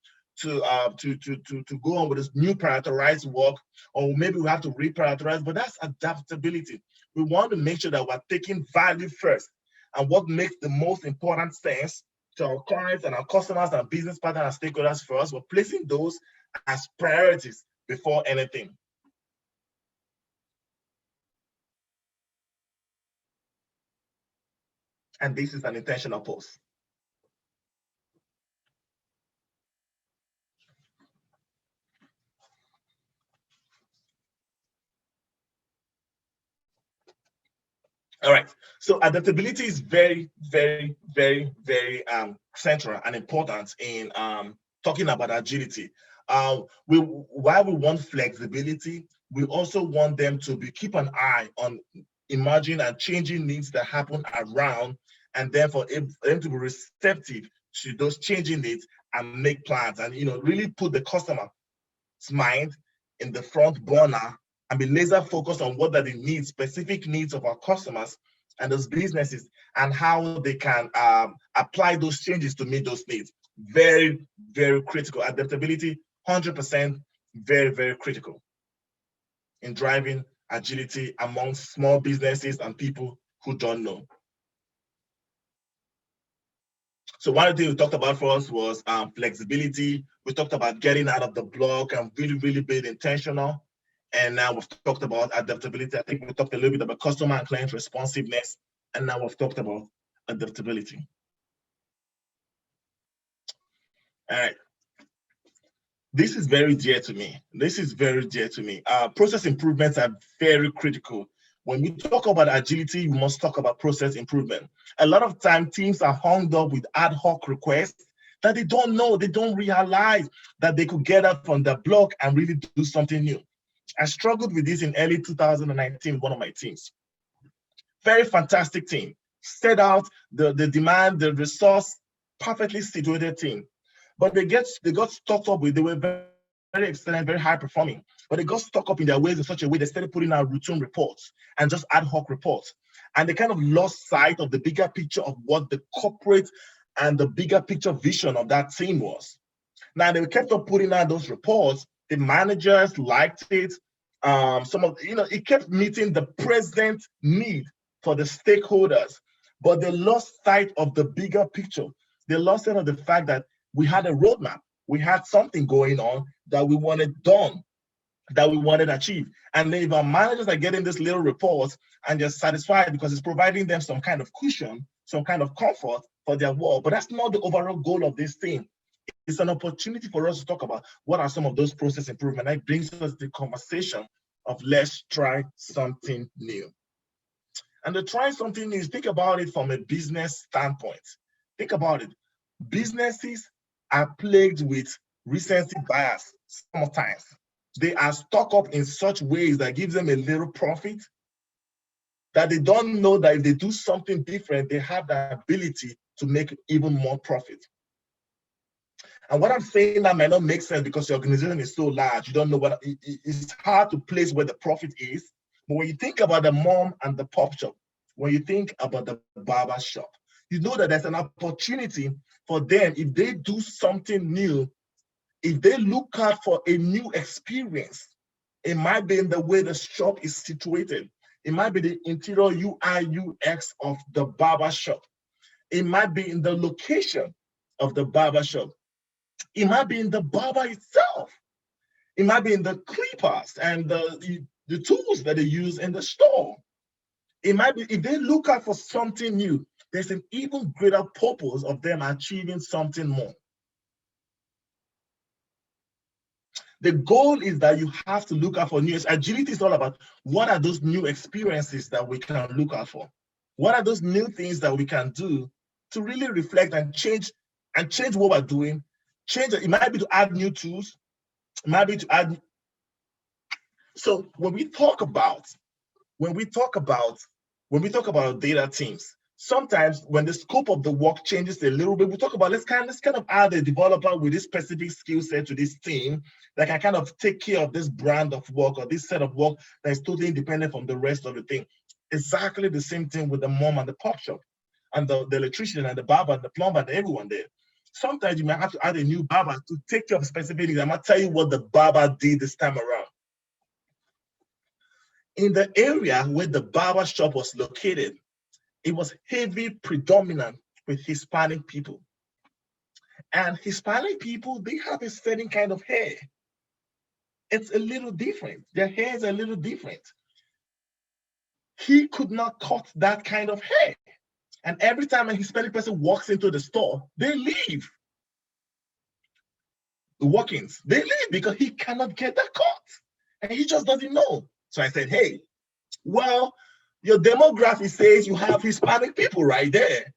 to go on with this new prioritized work, or maybe we have to reprioritize, but that's adaptability. We want to make sure that we're taking value first and what makes the most important sense to our clients and our customers and business partners and stakeholders first. We're placing those as priorities before anything. And this is an intentional pause. All right, so adaptability is very, very, very, very central and important in talking about agility. While we want flexibility, we also want them to keep an eye on emerging and changing needs that happen around, and therefore them to be receptive to those changing needs and make plans and really put the customer's mind in the front burner and be laser focused on what are the needs, specific needs of our customers, and those businesses and how they can apply those changes to meet those needs. Very, very critical. Adaptability, 100%, very, very critical in driving agility among small businesses and people who don't know. So one of the things we talked about for us was flexibility. We talked about getting out of the block and really, really being intentional. And now we've talked about adaptability. I think we talked a little bit about customer and client responsiveness. And now we've talked about adaptability. All right. This is very dear to me. This is very dear to me. Process improvements are very critical. When we talk about agility, we must talk about process improvement. A lot of time, teams are hung up with ad hoc requests that they don't know, they don't realize that they could get out from the block and really do something new. I struggled with this in early 2019 with one of my teams. Very fantastic team. Set out the demand, the resource, perfectly situated team. But they got stuck up with, they were very excellent, very high performing, but they got stuck up in their ways in such a way they started putting out routine reports and just ad hoc reports. And they kind of lost sight of the bigger picture of what the corporate and the bigger picture vision of that team was. Now they kept on putting out those reports. The managers liked it. It kept meeting the present need for the stakeholders, but they lost sight of the bigger picture. They lost sight of the fact that we had a roadmap. We had something going on that we wanted done, that we wanted achieved. And then if our managers are getting this little reports and they're satisfied because it's providing them some kind of cushion, some kind of comfort for their work, but that's not the overall goal of this thing. It's an opportunity for us to talk about what are some of those process improvements. That brings us the conversation of let's try something new. And the try something new, think about it from a business standpoint. Think about it. Businesses are plagued with recency bias sometimes. They are stuck up in such ways that gives them a little profit that they don't know that if they do something different, they have the ability to make even more profit. And what I'm saying that might not make sense because your organization is so large, you don't know what, it's hard to place where the profit is. But when you think about the mom and the pop shop, when you think about the barber shop, you know that there's an opportunity for them, if they do something new, if they look out for a new experience, it might be in the way the shop is situated. It might be the interior UI, UX of the barber shop. It might be in the location of the barber shop. It might be in the barber itself. It might be in the clippers and the tools that they use in the store. It might be, if they look out for something new, there's an even greater purpose of them achieving something more. The goal is that you have to look out for new. Agility is all about what are those new experiences that we can look out for? What are those new things that we can do to really reflect and change what we're doing? Change it. It might be to add new tools. It might be to add. So when we talk about data teams, sometimes when the scope of the work changes a little bit, we talk about let's kind of add a developer with this specific skill set to this team that can kind of take care of this brand of work or this set of work that is totally independent from the rest of the thing. Exactly the same thing with the mom and the pop shop and the electrician and the barber and the plumber and everyone there. Sometimes you might have to add a new barber to take care of specific things. I'm going to tell you what the barber did this time around. In the area where the barber shop was located, it was heavy predominant with Hispanic people. And Hispanic people, they have a certain kind of hair. It's a little different. Their hair is a little different. He could not cut that kind of hair. And every time a Hispanic person walks into the store, they leave. The walk-ins, they leave because he cannot get that cut. And he just doesn't know. So I said, hey, well, your demographic says you have Hispanic people right there.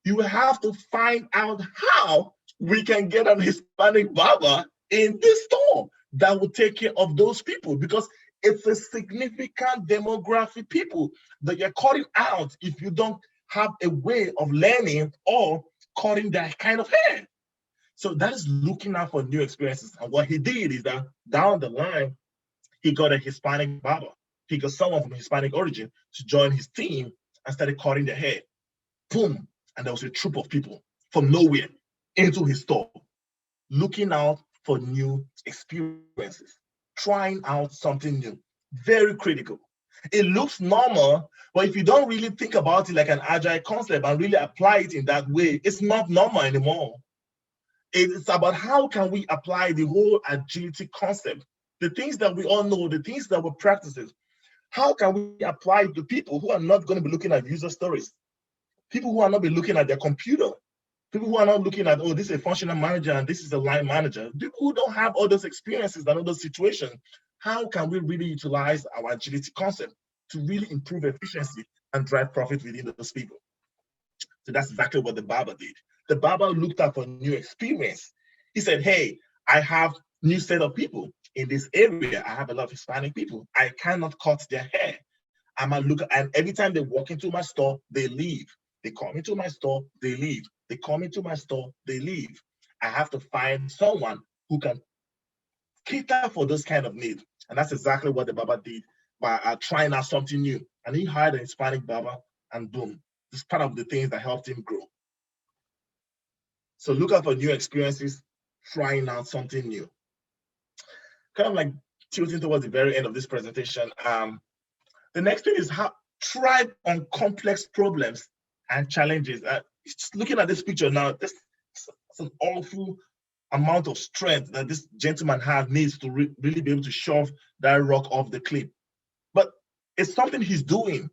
You have to find out how we can get an Hispanic barber in this store that will take care of those people, because it's a significant demographic people that you're cutting out if you don't have a way of learning or cutting that kind of hair. So that is looking out for new experiences. And what he did is that down the line, he got a Hispanic barber. He got someone from Hispanic origin to join his team and started cutting their hair. Boom, and there was a troop of people from nowhere into his store, looking out for new experiences, trying out something new. Very critical. It looks normal, but if you don't really think about it like an agile concept and really apply it in that way, it's not normal anymore. It's about how can we apply the whole agility concept, the things that we all know, the things that we practice. How can we apply it to people who are not going to be looking at user stories, people who are not be looking at their computer, people who are not looking at, oh, this is a functional manager and this is a line manager, people who don't have all those experiences and all those situations. How can we really utilize our agility concept to really improve efficiency and drive profit within those people? So that's exactly what the barber did. The barber looked out for new experience. He said, hey, I have new set of people in this area. I have a lot of Hispanic people. I cannot cut their hair. I might look, and every time they walk into my store, they leave. They come into my store, they leave. They come into my store, they leave. I have to find someone who can cater for those kind of needs. And that's exactly what the barber did by trying out something new. And he hired an Hispanic barber, and boom, it's part of the things that helped him grow. So look out for new experiences, trying out something new. Kind of like tilting towards the very end of this presentation. The next thing is how thrive on complex problems and challenges. Just looking at this picture now, this is an awful amount of strength that this gentleman needs to really be able to shove that rock off the cliff. But it's something he's doing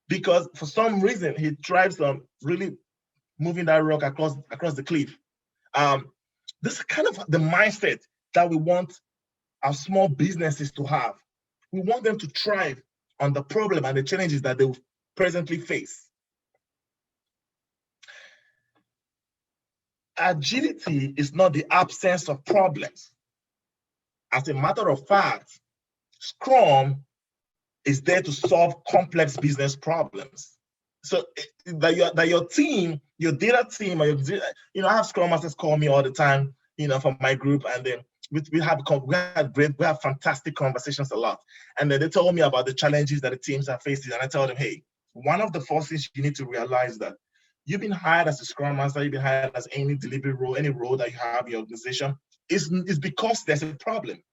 because for some reason he thrives on really moving that rock across the cliff. This is kind of the mindset that we want our small businesses to have. We want them to thrive on the problem and the challenges that they will presently face. Agility is not the absence of problems. As a matter of fact, Scrum is there to solve complex business problems. So that your team, your data team, or I have Scrum Masters call me all the time, from my group, and then we have fantastic conversations a lot. And then they told me about the challenges that the teams are facing, and I told them, hey, one of the first things you need to realize that you've been hired as a Scrum Master, you've been hired as any delivery role, any role that you have in your organization, is because there's a problem.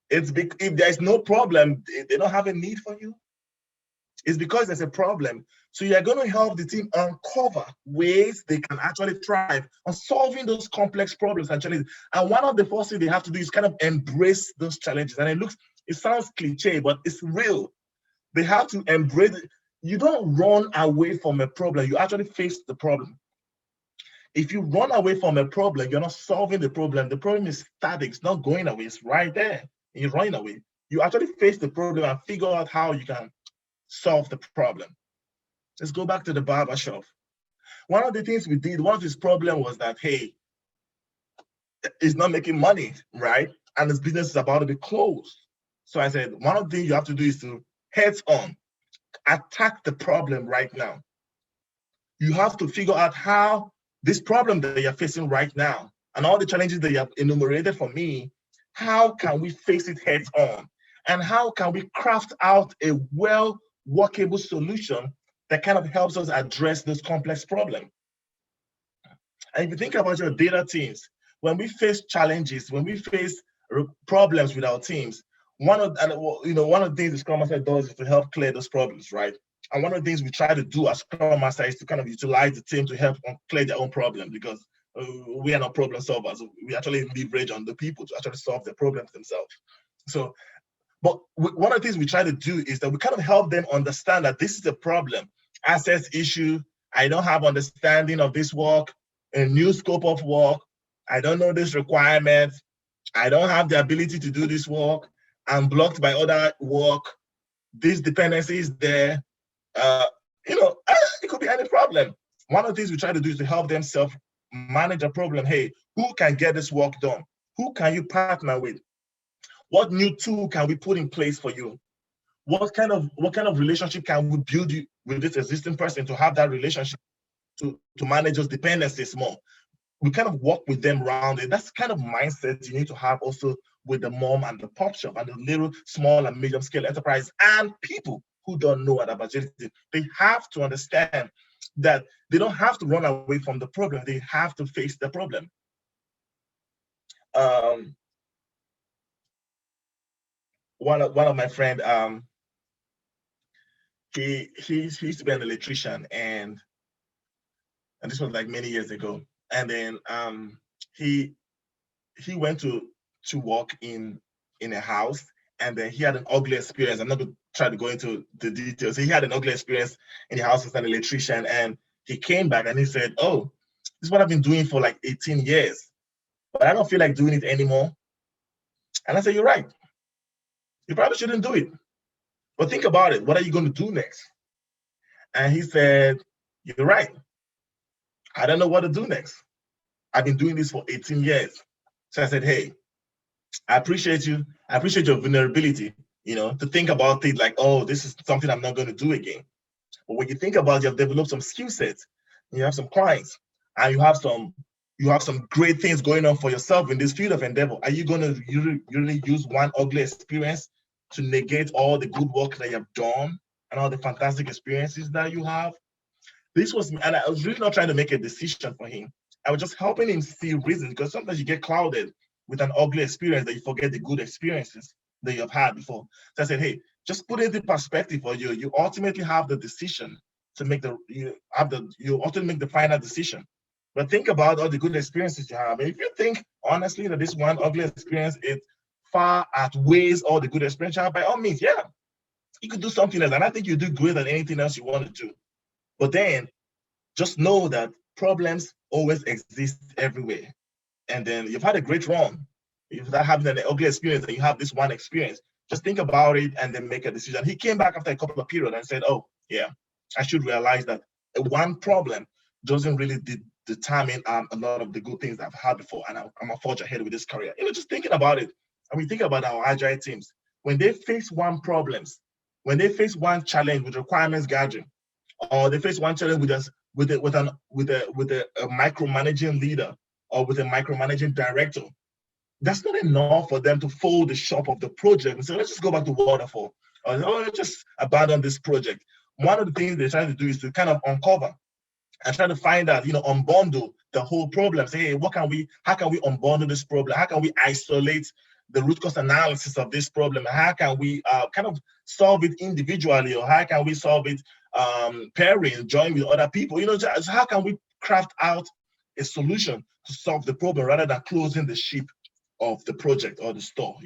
If there's no problem, they don't have a need for you. It's because there's a problem. So you're going to help the team uncover ways they can actually thrive on solving those complex problems and challenges. And one of the first things they have to do is kind of embrace those challenges. And it sounds cliche, but it's real. They have to embrace it. You don't run away from a problem. You actually face the problem. If you run away from a problem, you're not solving the problem. The problem is static. It's not going away. It's right there. And you're running away. You actually face the problem and figure out how you can solve the problem. Let's go back to the barber shop. One of the things we did, one of his problems was that, hey, he's not making money, right? And his business is about to be closed. So I said, one of the things you have to do is to heads on, attack the problem right now. You have to figure out how this problem that you're facing right now and all the challenges that you have enumerated for me, how can we face it heads on? And how can we craft out a workable solution that kind of helps us address this complex problem? And if you think about your data teams, when we face challenges, when we face problems with our teams, one of the things the Scrum Master does is to help clear those problems, right? And one of the things we try to do as Scrum Master is to kind of utilize the team to help clear their own problem, because we are not problem solvers. We actually leverage on the people to actually solve their problems themselves. But one of the things we try to do is that we kind of help them understand that this is a problem, access issue. I don't have understanding of this work, a new scope of work. I don't know this requirement. I don't have the ability to do this work. I'm blocked by other work. This dependency is there. It could be any problem. One of the things we try to do is to help them self-manage a problem. Hey, who can get this work done? Who can you partner with? What new tool can we put in place for you? What kind of relationship can we build with this existing person to have that relationship to manage those dependencies more? We kind of work with them around it. That's the kind of mindset you need to have also with the mom and the pop shop and the little small and medium scale enterprise and people who don't know about agility, they have to understand that they don't have to run away from the problem. They have to face the problem. One of my friend, he used to be an electrician, and this was like many years ago. And then he went to work in a house, and then he had an ugly experience. I'm not going to try to go into the details. He had an ugly experience in the house as an electrician, and he came back and he said, "Oh, this is what I've been doing for like 18 years, but I don't feel like doing it anymore." And I said, "You're right. You probably shouldn't do it. But think about it. What are you going to do next?" And he said, "You're right. I don't know what to do next. I've been doing this for 18 years. So I said, "Hey, I appreciate you. I appreciate your vulnerability, to think about it like, oh, this is something I'm not going to do again. But when you think about it, you have developed some skill sets, you have some clients, and you have some great things going on for yourself in this field of endeavor. Are you going to really use one ugly experience to negate all the good work that you have done and all the fantastic experiences that you have?" And I was really not trying to make a decision for him. I was just helping him see reasons, because sometimes you get clouded with an ugly experience that you forget the good experiences that you have had before. So I said, hey, just put it into perspective for you. You ultimately have the decision to make you ultimately make the final decision. But think about all the good experiences you have. And if you think honestly that this one ugly experience, it far outweighs all the good experience you have, by all means, yeah, you could do something else. And I think you do greater than anything else you want to do. But then just know that problems always exist everywhere. And then you've had a great run. If that having an ugly experience and you have this one experience, just think about it and then make a decision. He came back after a couple of periods and said, oh, yeah, I should realize that one problem doesn't really determine a lot of the good things I've had before, and I'm gonna forge ahead with this career. Just thinking about it, and we think about our agile teams, when they face one challenge with requirements gathering, or they face one challenge with a micromanaging leader or with a micromanaging director, that's not enough for them to fold the shop of the project and say, let's just go back to waterfall, or let's just abandon this project. One of the things they're trying to do is to kind of uncover and try to find out, unbundle the whole problem. Say, hey, how can we unbundle this problem? How can we isolate the root cause analysis of this problem? How can we kind of solve it individually, or how can we solve it pairing, join with other people? Just how can we craft out a solution to solve the problem rather than closing the ship of the project or the store?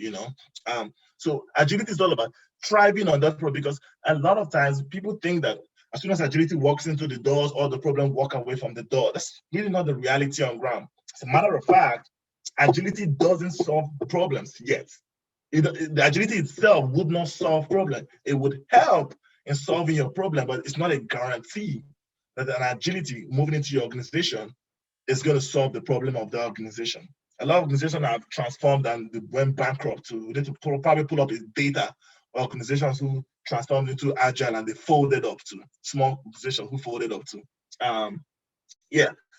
So agility is all about thriving on that problem, because a lot of times people think that as soon as agility walks into the doors, all the problems walk away from the door. That's really not the reality on ground. As a matter of fact, agility doesn't solve the problems yet. The agility itself would not solve problems. It would help in solving your problem, but it's not a guarantee that an agility moving into your organization is going to solve the problem of the organization. A lot of organizations have transformed and went bankrupt. So they need to probably pull up the data. Organizations who transformed into agile and they folded up to small organizations who folded up to.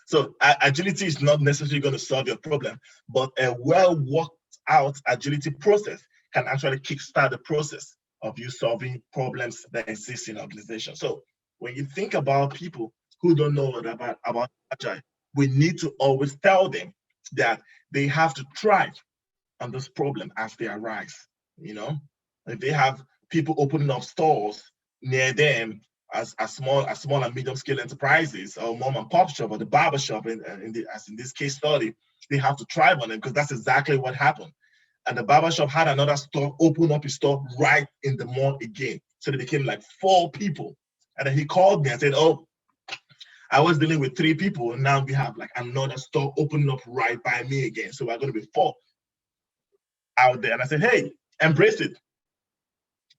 So agility is not necessarily going to solve your problem, but a well worked out agility process can actually kickstart the process of you solving problems that exist in organizations. So when you think about people who don't know about agile, we need to always tell them that they have to thrive on this problem as they arise. If they have people opening up stores near them as small and medium scale enterprises, or mom and pop shop, or the barber shop, as in this case study, they have to thrive on it, because that's exactly what happened. And the barber shop had another store open up his store right in the mall again. So they became like 4 people. And then he called me and said, oh, I was dealing with 3 people, and now we have like another store opening up right by me again. So we're going to be 4 out there. And I said, hey, embrace it.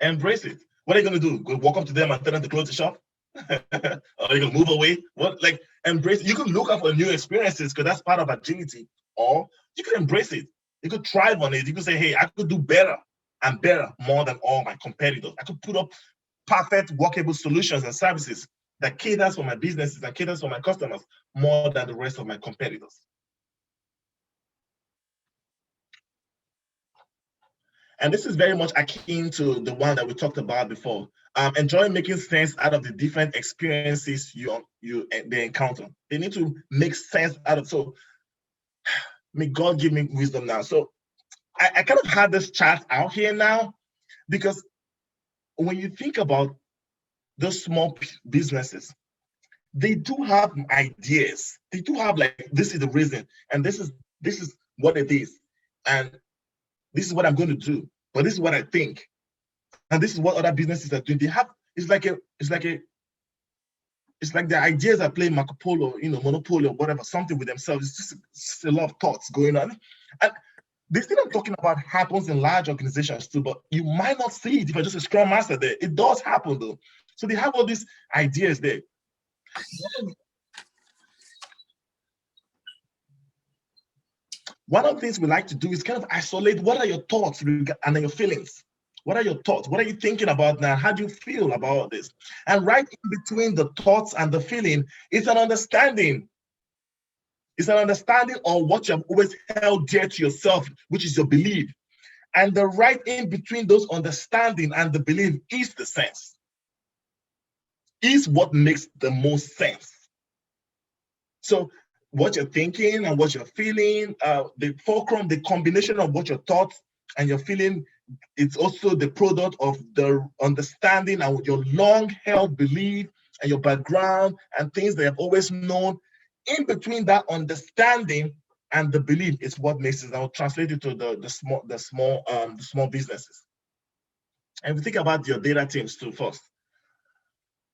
Embrace it. What are you going to do? Go walk up to them and tell them to close the shop? Or are you going to move away? Embrace it. You can look out for new experiences, because that's part of agility. Or you can embrace it. You could thrive on it. You could say, hey, I could do better and better, more than all my competitors. I could put up perfect workable solutions and services that caters for my businesses and caters for my customers more than the rest of my competitors. And this is very much akin to the one that we talked about before. Enjoy making sense out of the different experiences they encounter. They need to make sense out of. So may God give me wisdom now. So I kind of had this chart out here now, because when you think about those small businesses, they do have ideas. They do have, like, this is the reason, and this is what it is, and this is what I'm going to do, but this is what I think, and this is what other businesses are doing. They have, it's like the ideas are playing Marco Polo, Monopoly or whatever, something with themselves. It's just a lot of thoughts going on. And this thing I'm talking about happens in large organizations too, but you might not see it if you're just a Scrum Master there. It does happen though. So they have all these ideas there. One of the things we like to do is kind of isolate what are your thoughts and your feelings. What are your thoughts? What are you thinking about now? How do you feel about this? And right in between the thoughts and the feeling is an understanding. It's an understanding of what you have always held dear to yourself, which is your belief. And the right in between those understanding and the belief is the sense. Is what makes the most sense. So what you're thinking and what you're feeling, the fulcrum, the combination of what your thoughts and your feeling, it's also the product of the understanding and your long-held belief and your background and things that you have always known. In between that understanding and the belief is what makes it. I'll translate it to the small businesses. And we think about your data teams too first.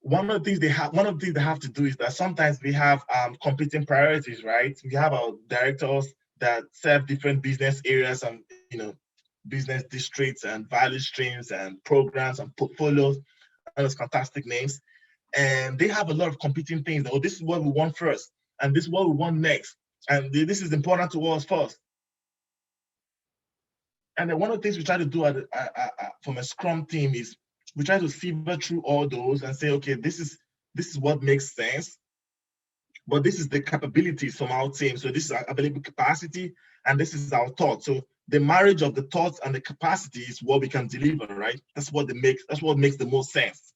One of the things they have to do is that sometimes we have competing priorities, right? We have our directors that serve different business areas and business districts and value streams and programs and portfolios and those fantastic names. And they have a lot of competing things. Oh, this is what we want first, and this is what we want next, and this is important to us first. And then one of the things we try to do from a Scrum team is we try to filter through all those and say, okay, this is what makes sense, but this is the capabilities from our team. So this is our available capacity, and this is our thought. So the marriage of the thoughts and the capacity is what we can deliver, right? That's what makes the most sense.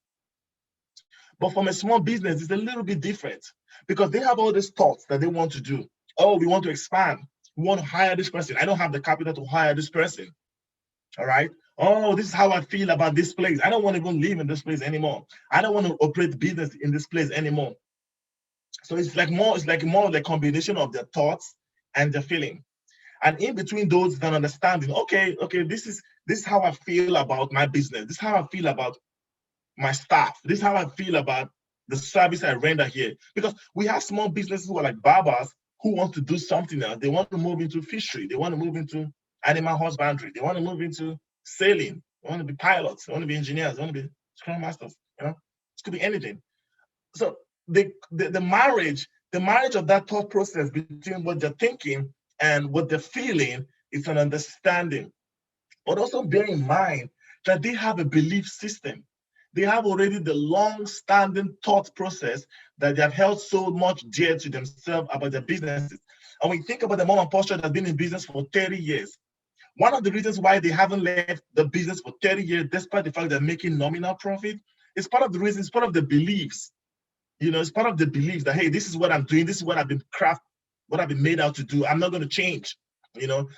But from a small business, it's a little bit different because they have all these thoughts that they want to do. Oh, we want to expand. We want to hire this person. I don't have the capital to hire this person. All right. Oh, this is how I feel about this place. I don't want to even live in this place anymore. I don't want to operate business in this place anymore. So it's more of the combination of their thoughts and their feeling. And in between those, then understanding, okay, this is how I feel about my business. This is how I feel about my staff. This is how I feel about the service I render here. Because we have small businesses who are like barbers who want to do something else. They want to move into fishery. They want to move into animal husbandry. They want to move into sailing. They want to be pilots. They want to be engineers. They want to be Scrum Masters. It could be anything. So the marriage of that thought process between what they're thinking and what they're feeling is an understanding. But also bear in mind that they have a belief system. They have already the long-standing thought process that they have held so much dear to themselves about their businesses. And when you think about the mom and pop shop that's been in business for 30 years, one of the reasons why they haven't left the business for 30 years, despite the fact they're making nominal profit, is part of the reason, it's part of the beliefs. It's part of the belief that, hey, this is what I'm doing, this is what I've been made out to do. I'm not going to change.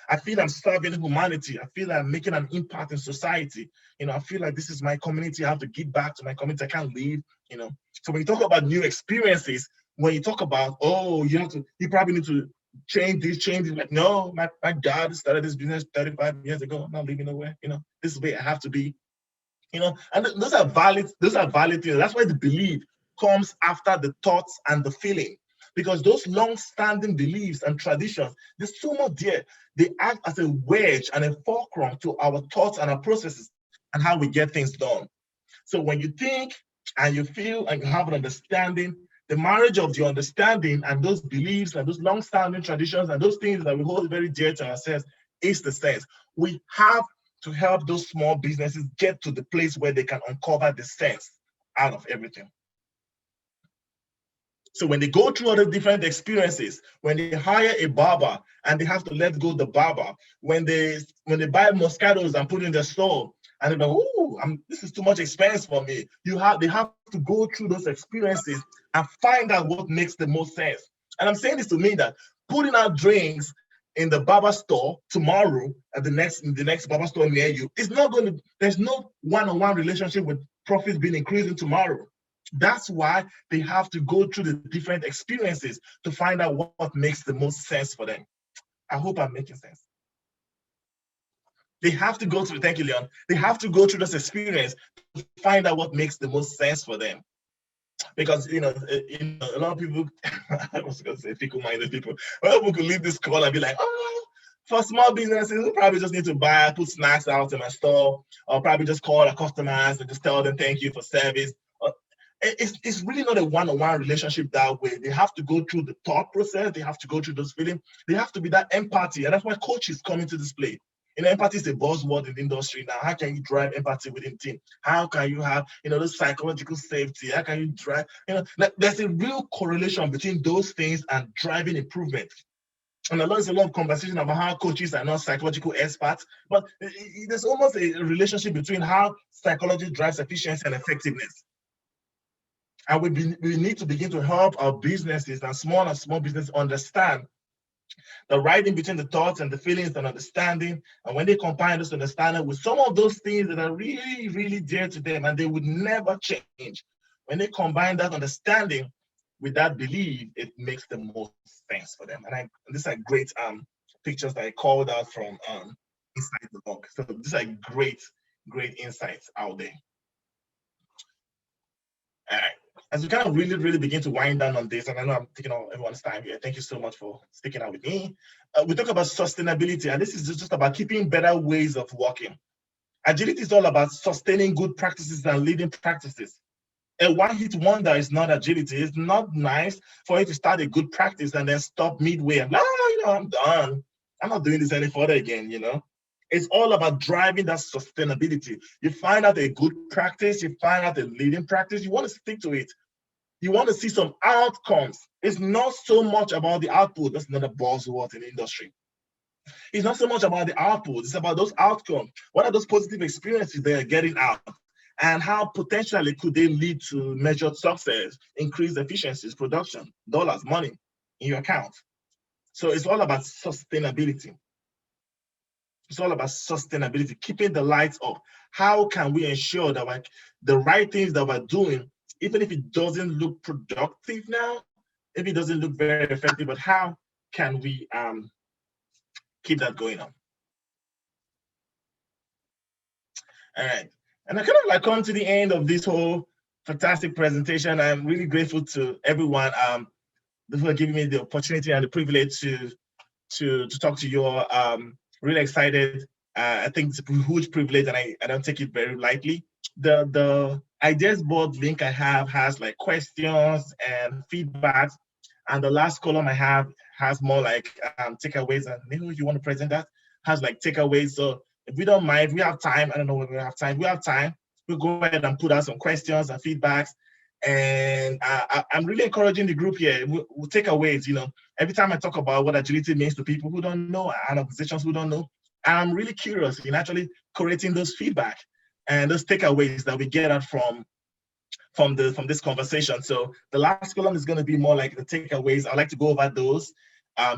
I feel I'm serving humanity. I feel I'm making an impact in society. I feel like this is my community. I have to give back to my community. I can't leave. So when you talk about new experiences, when you talk about, you probably need to change this. Like, no, my dad started this business 35 years ago. I'm not leaving nowhere. This is where I have to be. And those are valid things. That's why the belief comes after the thoughts and the feeling. Because those long-standing beliefs and traditions, there's so much there. They act as a wedge and a fulcrum to our thoughts and our processes and how we get things done. So when you think and you feel and you have an understanding, the marriage of your understanding and those beliefs and those long-standing traditions and those things that we hold very dear to ourselves is the sense. We have to help those small businesses get to the place where they can uncover the sense out of everything. So when they go through all the different experiences, when they hire a barber and they have to let go the barber, when they buy Moscatos and put in their store and they go, oh, this is too much expense for me. They have to go through those experiences and find out what makes the most sense. And I'm saying this to mean that putting out drinks in the barber store tomorrow at the next barber store near you is not going to, there's no one-on-one relationship with profits being increasing tomorrow. That's why they have to go through the different experiences to find out what makes the most sense for them. I hope I'm making sense. They have to go through, thank you, Leon. They have to go through this experience to find out what makes the most sense for them. Because, a lot of people, I was going to say fickle-minded people, a lot of people could leave this call and be like, oh, for small businesses, we probably just need to put snacks out in my store, or probably just call our customers and just tell them thank you for service. It's really not a one-on-one relationship that way. They have to go through the thought process. They have to go through those feelings. They have to be that empathy. And that's why coaches come into this play. Empathy is a buzzword in the industry now. How can you drive empathy within team? How can you have, those psychological safety? How can you drive, there's a real correlation between those things and driving improvement. And there's a lot of conversation about how coaches are not psychological experts, but there's almost a relationship between how psychology drives efficiency and effectiveness. And we need to begin to help our businesses and small businesses understand the right in between the thoughts and the feelings and understanding. And when they combine this understanding with some of those things that are really, really dear to them and they would never change, when they combine that understanding with that belief, it makes the most sense for them. And these are great pictures that I called out from inside the book. So these are great insights out there. All right. As we kind of really, really begin to wind down on this, and I know I'm taking all everyone's time here. Thank you so much for sticking out with me. We talk about sustainability, and this is just about keeping better ways of working. Agility is all about sustaining good practices and leading practices. A one-hit wonder is not agility. It's not nice for you to start a good practice and then stop midway and, I'm done. I'm not doing this any further again, It's all about driving that sustainability. You find out a good practice, you find out a leading practice, you want to stick to it. You want to see some outcomes. It's not so much about the output. That's another buzzword in the industry. It's not so much about the output. It's about those outcomes. What are those positive experiences they are getting out? And how potentially could they lead to measured success, increased efficiencies, production, dollars, money in your account? So it's all about sustainability. It's all about sustainability, keeping the lights up. How can we ensure that the right things that we're doing, even if it doesn't look productive now, if it doesn't look very effective, but how can we keep that going on? All right. And I kind of come to the end of this whole fantastic presentation. I'm really grateful to everyone for giving me the opportunity and the privilege to talk to you all. Really excited. I think it's a huge privilege, and I don't take it very lightly. The ideas board link I have has questions and feedback, and the last column I have has more takeaways. And maybe if you want to present that, has takeaways. So if we don't mind, we have time. I don't know when we have time. We have time. We'll go ahead and put out some questions and feedbacks. And I'm really encouraging the group here. We'll takeaways. Every time I talk about what agility means to people who don't know and organizations who don't know, I'm really curious in actually creating those feedback and those takeaways that we get out from this conversation. So the last column is going to be more like the takeaways. I'd like to go over those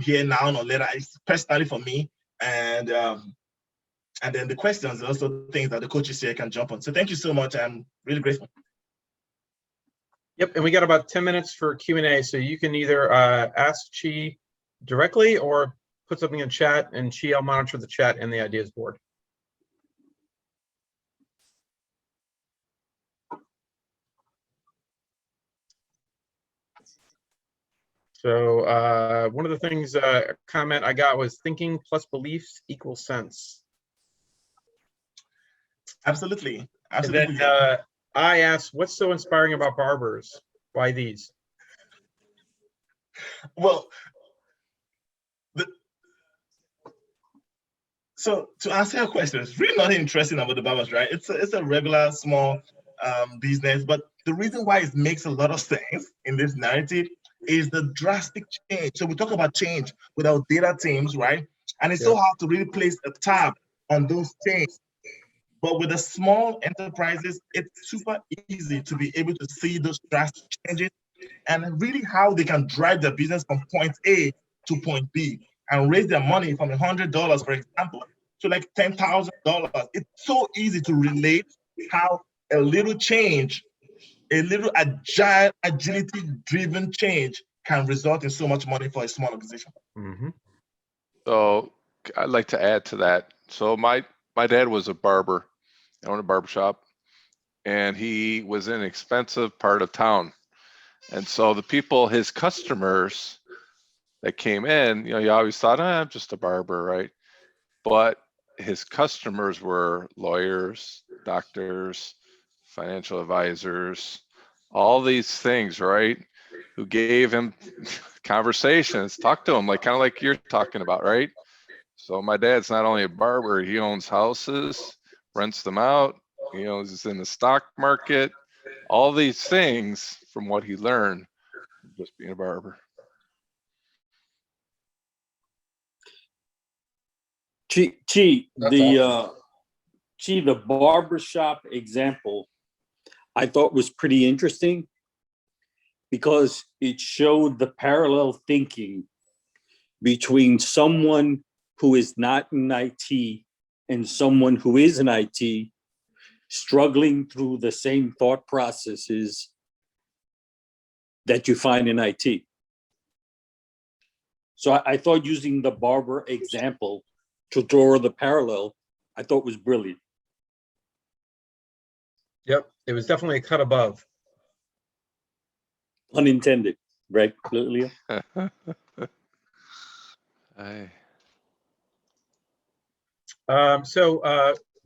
here now or later. It's personally for me, and then the questions are also things that the coaches here can jump on. So thank you so much. I'm really grateful. Yep, and we got about 10 minutes for Q&A, so you can either ask Chi directly or put something in chat, and Chi, I'll monitor the chat and the ideas board. So one of the things, comment I got was thinking plus beliefs equals sense. Absolutely. And then I asked, what's so inspiring about barbers? Why these? Well, so to answer your question, it's really not interesting about the barbers, right? It's a regular small business, but the reason why it makes a lot of sense in this narrative is the drastic change. So we talk about change with our data teams, right? And it's so hard to really place a tab on those things. But with the small enterprises, it's super easy to be able to see those drastic changes and really how they can drive their business from point A to point B and raise their money from $100, for example, to like $10,000. It's so easy to relate how a little change, a little agility-driven change can result in so much money for a small organization. Mm-hmm. So I'd like to add to that. So my dad was a barber, owned a barber shop, and he was in an expensive part of town. And so the people, his customers that came in, you know, you always thought, I'm just a barber, right? But his customers were lawyers, doctors, financial advisors, all these things, right? Who gave him conversations, talked to him, like kind of like you're talking about, right? So my dad's not only a barber, he owns houses, rents them out, he owns in the stock market, all these things from what he learned just being a barber. The barbershop example I thought was pretty interesting because it showed the parallel thinking between someone who is not in IT and someone who is in IT struggling through the same thought processes that you find in IT. So I thought using the barber example to draw the parallel, I thought was brilliant. Yep, it was definitely a cut above. Unintended, right, Leo?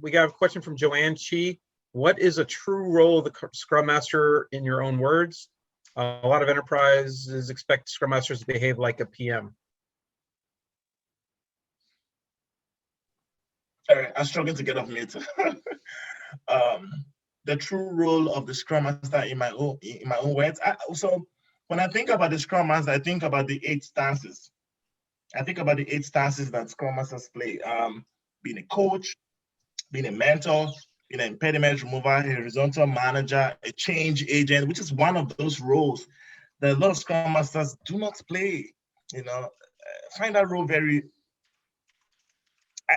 We got a question from Joanne Chi. What is a true role of the Scrum Master in your own words? A lot of enterprises expect Scrum Masters to behave like a PM. Sorry, I'm struggling to get off mute. The true role of the Scrum Master in my own words. So when I think about the Scrum Master, I think about the 8 stances. I think about the 8 stances that Scrum Masters play. Being a coach, being a mentor, being an impediment remover, a horizontal manager, a change agent, which is one of those roles that a lot of Scrum Masters do not play. You know, find that role very.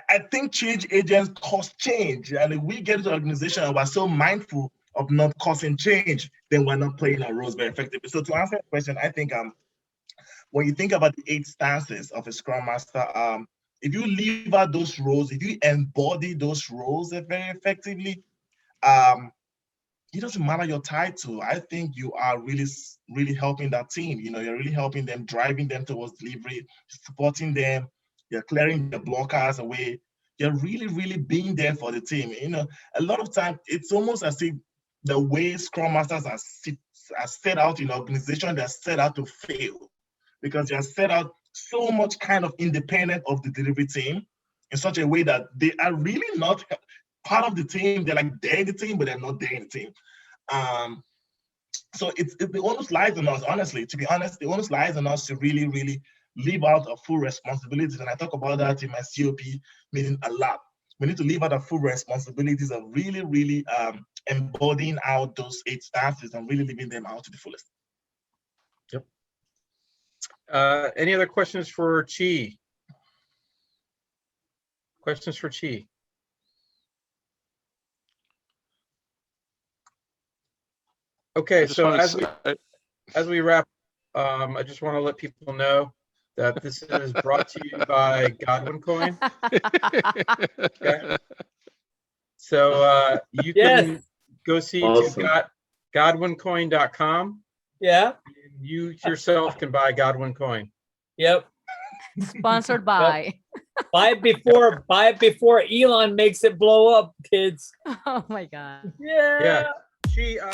I think change agents cause change, and if we get to an organization and we're so mindful of not causing change, then we're not playing our roles very effectively. So to answer the question, I think when you think about the 8 stances of a Scrum Master, if you leave out those roles, if you embody those roles very effectively, it doesn't matter your title. I think you are really, really helping that team. You know, you're really helping them, driving them towards delivery, supporting them. You're clearing the blockers away. You're really, really being there for the team. You know, a lot of time it's almost as if the way Scrum Masters are set out in an organization, they're set out to fail because they're set out so much kind of independent of the delivery team in such a way that they are really not part of the team. They're like they're in the team, but they're not there in the team. So the onus lies on us, honestly, to be honest, the onus lies on us to really, really live out our full responsibilities. And I talk about that in my COP meeting a lot. We need to live out our full responsibilities of really, really embodying out those 8 stances and really living them out to the fullest. Yep. Any other questions for Chi? Questions for Chi? Okay, so as we wrap, I just want to let people know that this is brought to you by Godwin Coin. Okay. So you can go see godwincoin.com. Yeah. You yourself can buy Godwin Coin. Yep. Sponsored by. Buy it before Elon makes it blow up, kids. Oh my God. Yeah. Yeah.